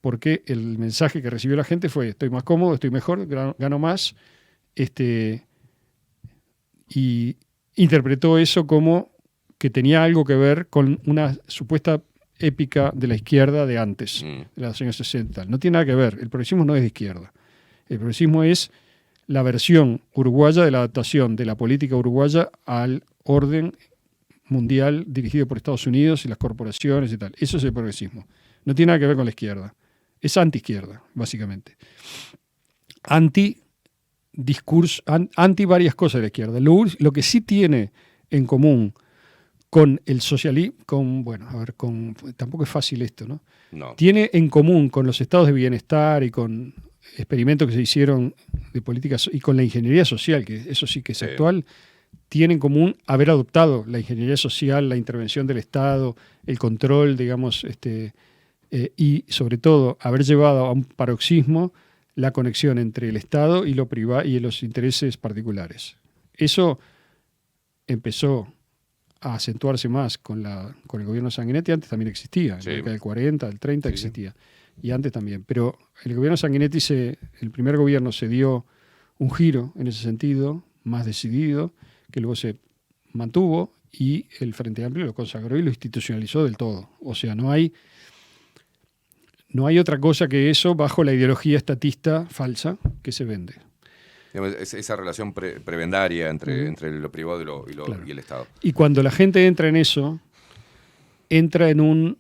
Porque el mensaje que recibió la gente fue: estoy más cómodo, estoy mejor, gano más, y interpretó eso como que tenía algo que ver con una supuesta épica de la izquierda de antes, de los años 60. No tiene nada que ver. El progresismo no es de izquierda. El progresismo es la versión uruguaya de la adaptación de la política uruguaya al orden mundial dirigido por Estados Unidos y las corporaciones y tal. Eso es el progresismo. No tiene nada que ver con la izquierda. Es anti-izquierda, básicamente. Anti varias cosas de la izquierda. Lo que sí tiene en común con el socialismo, tampoco es fácil esto, ¿no? No. Tiene en común con los estados de bienestar y con experimentos que se hicieron de políticas y con la ingeniería social, que eso sí que es actual, tiene en común haber adoptado la ingeniería social, la intervención del Estado, el control, digamos, y sobre todo haber llevado a un paroxismo la conexión entre el Estado y lo privado y los intereses particulares. Eso empezó a acentuarse más con el gobierno de Sanguinetti. Antes también existía, en la década del 40, del 30 existía, y antes también. Pero el gobierno de Sanguinetti, el primer gobierno se dio un giro en ese sentido, más decidido, que luego se mantuvo, y el Frente Amplio lo consagró y lo institucionalizó del todo. O sea, no hay otra cosa que eso bajo la ideología estatista falsa que se vende. Esa relación prebendaria entre lo privado y el Estado. Y cuando la gente entra en eso, entra en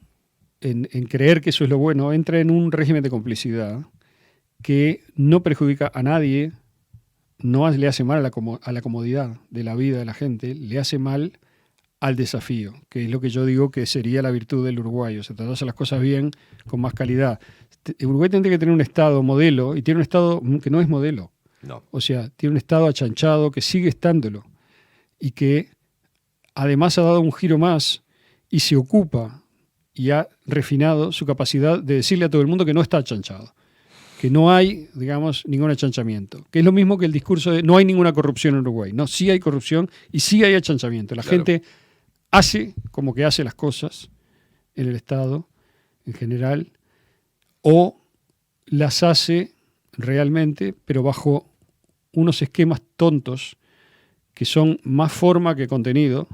creer que eso es lo bueno, entra en un régimen de complicidad que no perjudica a nadie, no le hace mal a la comodidad de la vida de la gente, le hace mal al desafío, que es lo que yo digo que sería la virtud del uruguayo. Se trata de hacer las cosas bien, con más calidad. Uruguay tendría que tener un Estado modelo, y tiene un Estado que no es modelo. No. O sea, tiene un Estado achanchado que sigue estándolo y que además ha dado un giro más y se ocupa y ha refinado su capacidad de decirle a todo el mundo que no está achanchado, que no hay, digamos, ningún achanchamiento, que es lo mismo que el discurso de no hay ninguna corrupción en Uruguay. No, sí hay corrupción y sí hay achanchamiento. La gente hace como que hace las cosas en el Estado en general, o las hace realmente, pero bajo unos esquemas tontos que son más forma que contenido,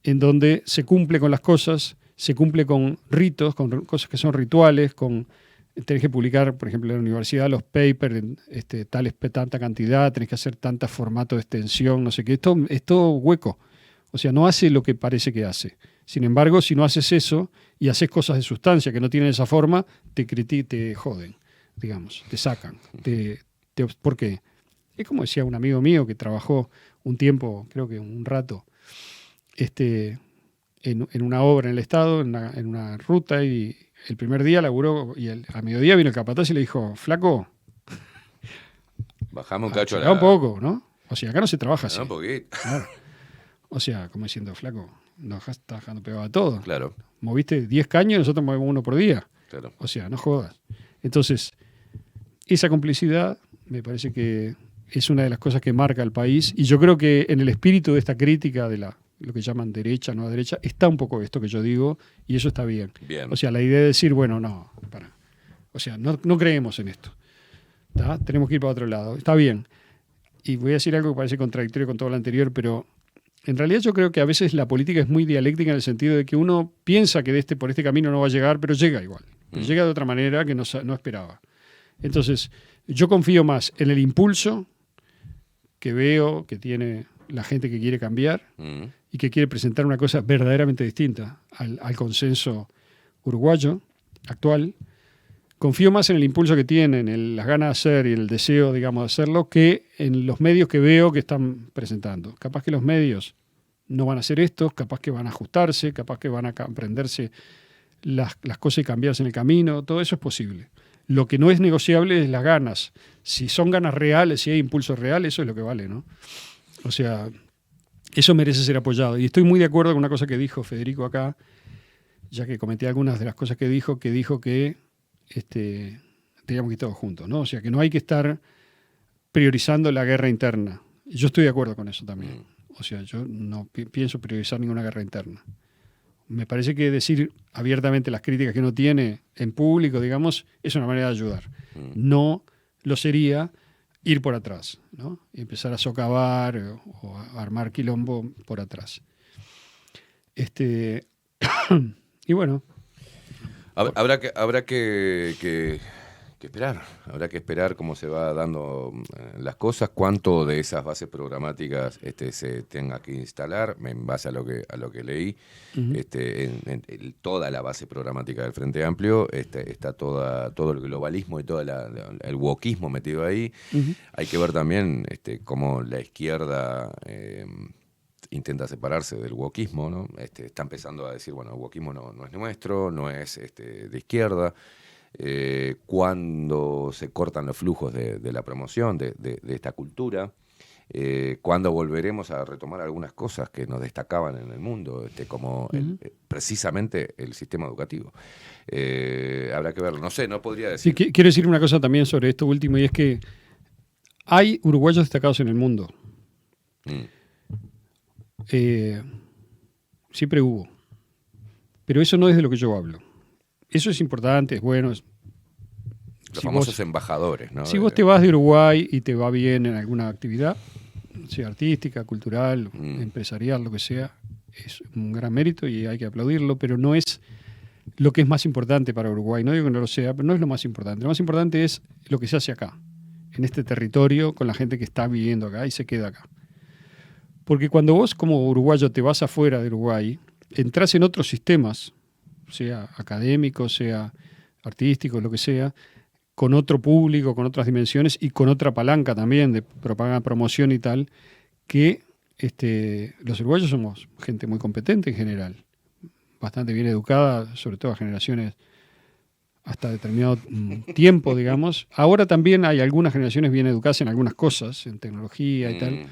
en donde se cumple con las cosas, se cumple con ritos, con cosas que son rituales, tenés que publicar, por ejemplo, en la universidad los papers, tanta cantidad, tenés que hacer tantos formatos de extensión, no sé qué. Esto es todo hueco. O sea, no hace lo que parece que hace. Sin embargo, si no haces eso y haces cosas de sustancia que no tienen esa forma, te joden, digamos, te sacan. ¿Por qué? Es como decía un amigo mío que trabajó un tiempo, creo que un rato, en una obra en el Estado, en una ruta, y el primer día laburó y a mediodía vino el capataz y le dijo, flaco, bajame un cacho un poco, ¿no? O sea, acá no se trabaja así. Un poquito. Claro. O sea, como diciendo, flaco, nos estás dejando pegado a todo. Claro. Moviste 10 caños y nosotros movemos uno por día. Claro. O sea, no jodas. Entonces, esa complicidad me parece que es una de las cosas que marca al país, y yo creo que en el espíritu de esta crítica de lo que llaman derecha, nueva derecha, está un poco esto que yo digo, y eso está bien. Bien. O sea, la idea de decir, bueno, no, o sea, no creemos en esto. ¿Tá? Tenemos que ir para otro lado. Está bien. Y voy a decir algo que parece contradictorio con todo lo anterior, pero en realidad yo creo que a veces la política es muy dialéctica en el sentido de que uno piensa que por este camino no va a llegar, pero llega igual. Pero llega de otra manera que no esperaba. Entonces, yo confío más en el impulso que veo que tiene la gente que quiere cambiar y que quiere presentar una cosa verdaderamente distinta al consenso uruguayo actual. Confío más en el impulso que tienen, en las ganas de hacer y en el deseo, digamos, de hacerlo, que en los medios que veo que están presentando. Capaz que los medios no van a hacer esto, capaz que van a ajustarse, capaz que van a aprenderse las cosas y cambiarse en el camino. Todo eso es posible. Lo que no es negociable es las ganas. Si son ganas reales, si hay impulso real, eso es lo que vale, ¿no? O sea, eso merece ser apoyado. Y estoy muy de acuerdo con una cosa que dijo Federico acá, ya que comenté algunas de las cosas que dijo que teníamos que ir todos juntos, ¿no? O sea, que no hay que estar priorizando la guerra interna. Yo estoy de acuerdo con eso también. O sea, yo no pienso priorizar ninguna guerra interna. Me parece que decir abiertamente las críticas que uno tiene en público, digamos, es una manera de ayudar. No lo sería ir por atrás, ¿no? Y empezar a socavar o a armar quilombo por atrás. Y bueno. Habrá que esperar. Habrá que esperar cómo se va dando las cosas, cuánto de esas bases programáticas se tenga que instalar, en base a lo que leí. En toda la base programática del Frente Amplio está todo el globalismo y todo el wokismo metido ahí. Hay que ver también cómo la izquierda intenta separarse del wokismo, ¿no? Está empezando a decir, bueno, el wokismo no es nuestro, no es de izquierda. Cuando se cortan los flujos de la promoción de esta cultura, cuando volveremos a retomar algunas cosas que nos destacaban en el mundo, como precisamente el sistema educativo. Habrá que verlo, no sé, no podría decir. Sí, quiero decir una cosa también sobre esto último, y es que hay uruguayos destacados en el mundo. Siempre hubo. Pero eso no es de lo que yo hablo. Eso es importante, es bueno. Los famosos embajadores, ¿no? Si vos te vas de Uruguay y te va bien en alguna actividad, sea artística, cultural, empresarial, lo que sea, es un gran mérito y hay que aplaudirlo, pero no es lo que es más importante para Uruguay. No digo que no lo sea, pero no es lo más importante. Lo más importante es lo que se hace acá, en este territorio, con la gente que está viviendo acá y se queda acá. Porque cuando vos como uruguayo te vas afuera de Uruguay, entras en otros sistemas, sea académico, sea artístico, lo que sea, con otro público, con otras dimensiones y con otra palanca también de propaganda, promoción y tal, que los uruguayos somos gente muy competente en general, bastante bien educada, sobre todo a generaciones hasta determinado tiempo, digamos. Ahora también hay algunas generaciones bien educadas en algunas cosas, en tecnología y tal,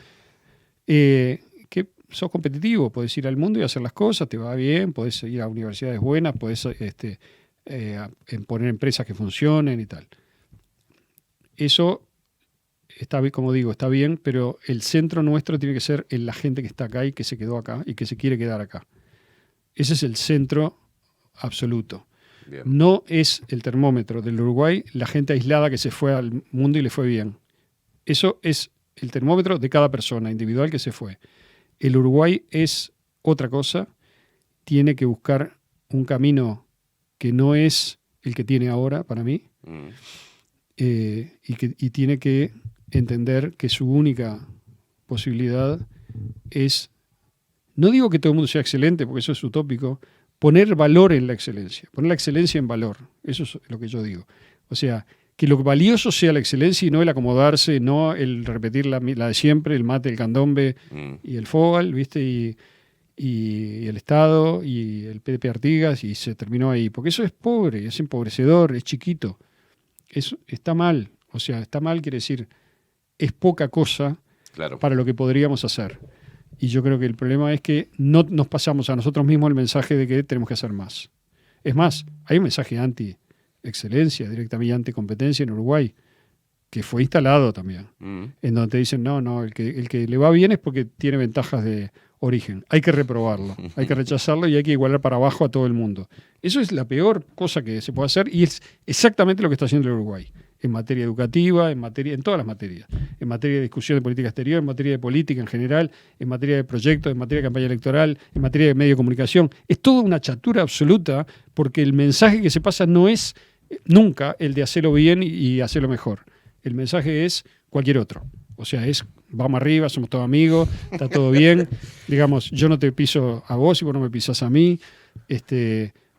que sos competitivo, podés ir al mundo y hacer las cosas, te va bien, podés ir a universidades buenas, podés poner empresas que funcionen y tal. Eso está bien, como digo, está bien, pero el centro nuestro tiene que ser en la gente que está acá y que se quedó acá y que se quiere quedar acá. Ese es el centro absoluto. Bien. No es el termómetro del Uruguay la gente aislada que se fue al mundo y le fue bien. Eso es el termómetro de cada persona individual que se fue. El Uruguay es otra cosa, tiene que buscar un camino que no es el que tiene ahora para mí, y tiene que entender que su única posibilidad es, no digo que todo el mundo sea excelente, porque eso es utópico, poner valor en la excelencia, poner la excelencia en valor, eso es lo que yo digo. O sea, que lo valioso sea la excelencia y no el acomodarse, no el repetir la de siempre, el mate, el candombe y el fogal, ¿viste? Y el Estado y el Pepe Artigas y se terminó ahí. Porque eso es pobre, es empobrecedor, es chiquito. Eso está mal. O sea, está mal quiere decir, es poca cosa para lo que podríamos hacer. Y yo creo que el problema es que no nos pasamos a nosotros mismos el mensaje de que tenemos que hacer más. Es más, hay un mensaje anti-excelencia, directamente anti-competencia en Uruguay, que fue instalado también, en donde te dicen, no, el que le va bien es porque tiene ventajas de origen. Hay que reprobarlo, hay que rechazarlo y hay que igualar para abajo a todo el mundo. Eso es la peor cosa que se puede hacer y es exactamente lo que está haciendo el Uruguay. En materia educativa, en todas las materias. En materia de discusión de política exterior, en materia de política en general, en materia de proyectos, en materia de campaña electoral, en materia de medio de comunicación. Es toda una chatura absoluta porque el mensaje que se pasa no es nunca el de hacerlo bien y hacerlo mejor. El mensaje es cualquier otro. O sea, es vamos arriba, somos todos amigos, está todo bien. Digamos, yo no te piso a vos y vos no me pisás a mí.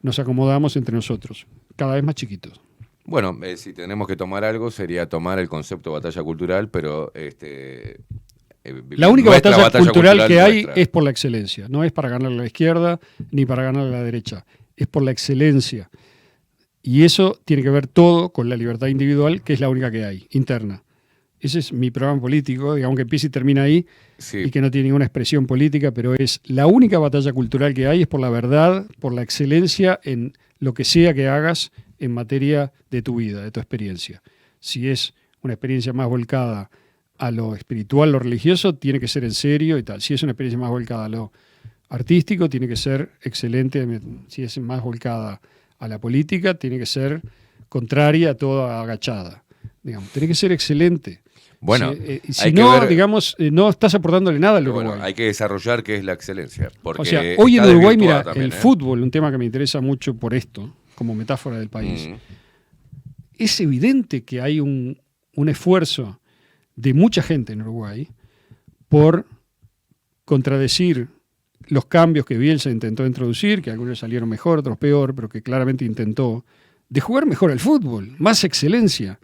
Nos acomodamos entre nosotros, cada vez más chiquitos. Bueno, si tenemos que tomar algo, sería tomar el concepto de batalla cultural, pero... la única batalla cultural que hay es por la excelencia. No es para ganar a la izquierda ni para ganar a la derecha. Es por la excelencia. Y eso tiene que ver todo con la libertad individual, que es la única que hay, interna. Ese es mi programa político, digamos que empieza y termina ahí, sí. Y que no tiene ninguna expresión política, pero es la única batalla cultural que hay, es por la verdad, por la excelencia en lo que sea que hagas en materia de tu vida, de tu experiencia. Si es una experiencia más volcada a lo espiritual, lo religioso, tiene que ser en serio y tal. Si es una experiencia más volcada a lo artístico, tiene que ser excelente. Si es más volcada a la política, tiene que ser contraria a toda agachada. Digamos, tiene que ser excelente. Bueno, si no, digamos, no estás aportándole nada al Uruguay. Bueno, hay que desarrollar qué es la excelencia. Porque o sea, hoy en Uruguay, mira, también, el fútbol, un tema que me interesa mucho por esto, como metáfora del país, es evidente que hay un esfuerzo de mucha gente en Uruguay por contradecir los cambios que Bielsa intentó introducir, que algunos salieron mejor, otros peor, pero que claramente intentó, de jugar mejor al fútbol, más excelencia.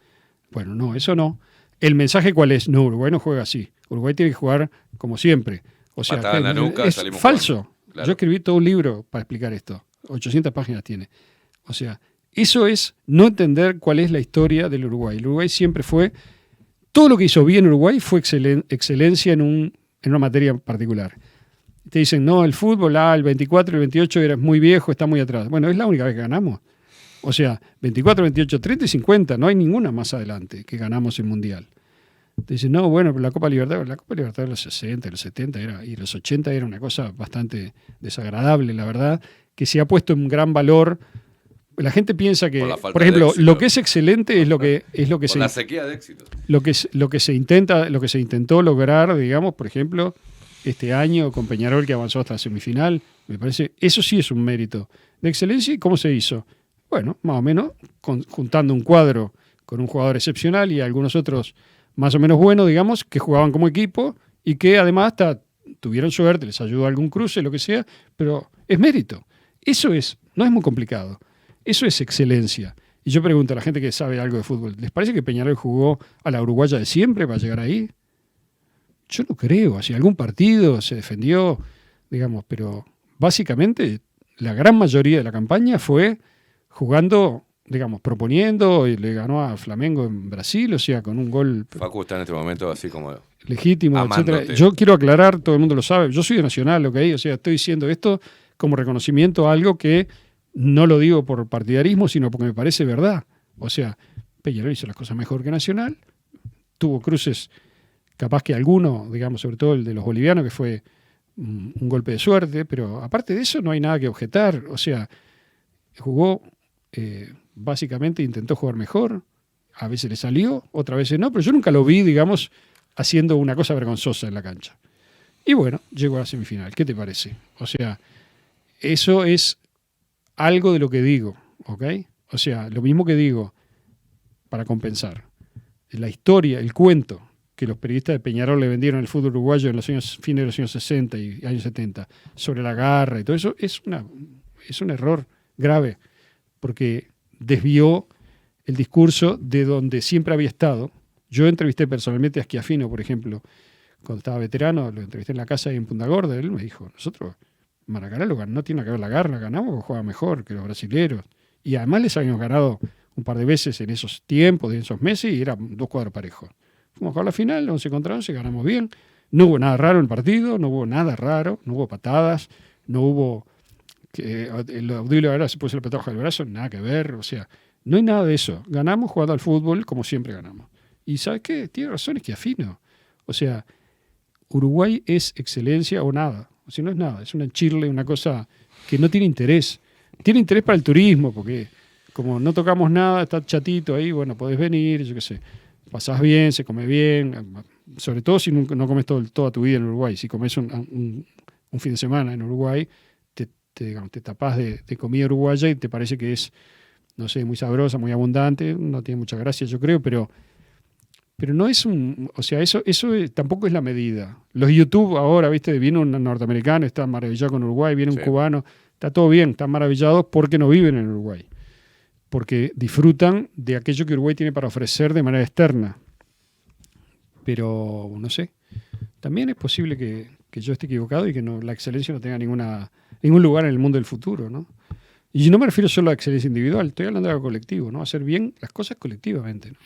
Bueno, no, eso no. ¿El mensaje cuál es? No, Uruguay no juega así. Uruguay tiene que jugar como siempre. O sea, Patada en la nuca, es salimos falso. jugando. Claro. Yo escribí todo un libro para explicar esto. 800 páginas tiene. O sea, eso es no entender cuál es la historia del Uruguay. El Uruguay siempre fue... Todo lo que hizo bien Uruguay fue excelencia en una materia en particular. Te dicen, no, el fútbol, el 24 y el 28 era muy viejo, está muy atrás. Bueno, es la única vez que ganamos. O sea, 24, 28, 30 y 50, no hay ninguna más adelante que ganamos el Mundial. Te dicen, no, bueno, pero la Copa Libertadores de los 60, los 70 y los 80 era una cosa bastante desagradable, la verdad, que se ha puesto en gran valor. La gente piensa que, por ejemplo, lo que es excelente es lo que Con la sequía de éxito. lo que se intentó lograr, digamos, por ejemplo, este año con Peñarol, que avanzó hasta la semifinal. Me parece, eso sí es un mérito de excelencia. ¿Y cómo se hizo? Bueno, más o menos juntando un cuadro con un jugador excepcional y algunos otros más o menos buenos, digamos, que jugaban como equipo y que además tuvieron suerte, les ayudó algún cruce, lo que sea, pero es mérito. Eso no es muy complicado. Eso es excelencia. Y yo pregunto a la gente que sabe algo de fútbol, ¿les parece que Peñarol jugó a la uruguaya de siempre para llegar ahí? Yo no creo. Así algún partido se defendió, digamos, pero básicamente la gran mayoría de la campaña fue jugando, digamos, proponiendo, y le ganó a Flamengo en Brasil, o sea, con un gol Facu está en este momento así como... legítimo, amándote. etcétera. Yo quiero aclarar, todo el mundo lo sabe, yo soy de Nacional, ¿ok? O sea, estoy diciendo esto como reconocimiento a algo que no lo digo por partidarismo, sino porque me parece verdad. O sea, Peñarol hizo las cosas mejor que Nacional, tuvo cruces, capaz que alguno, digamos, sobre todo el de los bolivianos, que fue un golpe de suerte, pero aparte de eso no hay nada que objetar. O sea, jugó, básicamente intentó jugar mejor, a veces le salió, otras veces no, pero yo nunca lo vi, digamos, haciendo una cosa vergonzosa en la cancha. Y bueno, llegó a la semifinal. ¿Qué te parece? O sea, eso es algo de lo que digo, ¿ok? O sea, lo mismo que digo para compensar. La historia, el cuento que los periodistas de Peñarol le vendieron al fútbol uruguayo en los fines de los años 60 y años 70, sobre la garra y todo eso, es un error grave, porque desvió el discurso de donde siempre había estado. Yo entrevisté personalmente a Schiaffino, por ejemplo, cuando estaba veterano, lo entrevisté en la casa ahí en Punta Gorda, él me dijo, nosotros, Maracaná no tiene que ver la garra, ganamos porque juega mejor que los brasileros. Y además les habíamos ganado un par de veces en esos tiempos, en esos meses, y eran 2 cuadros parejos. Fuimos a jugar la final, 11 contra 11, ganamos bien. No hubo nada raro en el partido, no hubo nada raro, no hubo patadas, no hubo que el Audilio ahora se puso el petajo del brazo, nada que ver, o sea, no hay nada de eso. Ganamos jugando al fútbol como siempre ganamos. Y ¿sabes qué? Tiene razón, es que afino. O sea, Uruguay es excelencia o nada. O sea, no es nada, es una chirle, una cosa que no tiene interés. Tiene interés para el turismo, porque como no tocamos nada, está chatito ahí, bueno, podés venir, yo qué sé. Pasás bien, se come bien, sobre todo si no comes toda tu vida en Uruguay. Si comes un fin de semana en Uruguay, te tapás de comida uruguaya y te parece que es, no sé, muy sabrosa, muy abundante, no tiene mucha gracia, yo creo, pero no es o sea, eso tampoco es la medida. Los YouTube ahora, viste, viene un norteamericano, está maravillado con Uruguay, viene un cubano, está todo bien, están maravillados porque no viven en Uruguay, porque disfrutan de aquello que Uruguay tiene para ofrecer de manera externa. Pero, no sé, también es posible que yo esté equivocado y que la excelencia no tenga ningún lugar en el mundo del futuro, ¿no? Y no me refiero solo a la excelencia individual, estoy hablando de algo colectivo, ¿no? Hacer bien las cosas colectivamente, ¿no?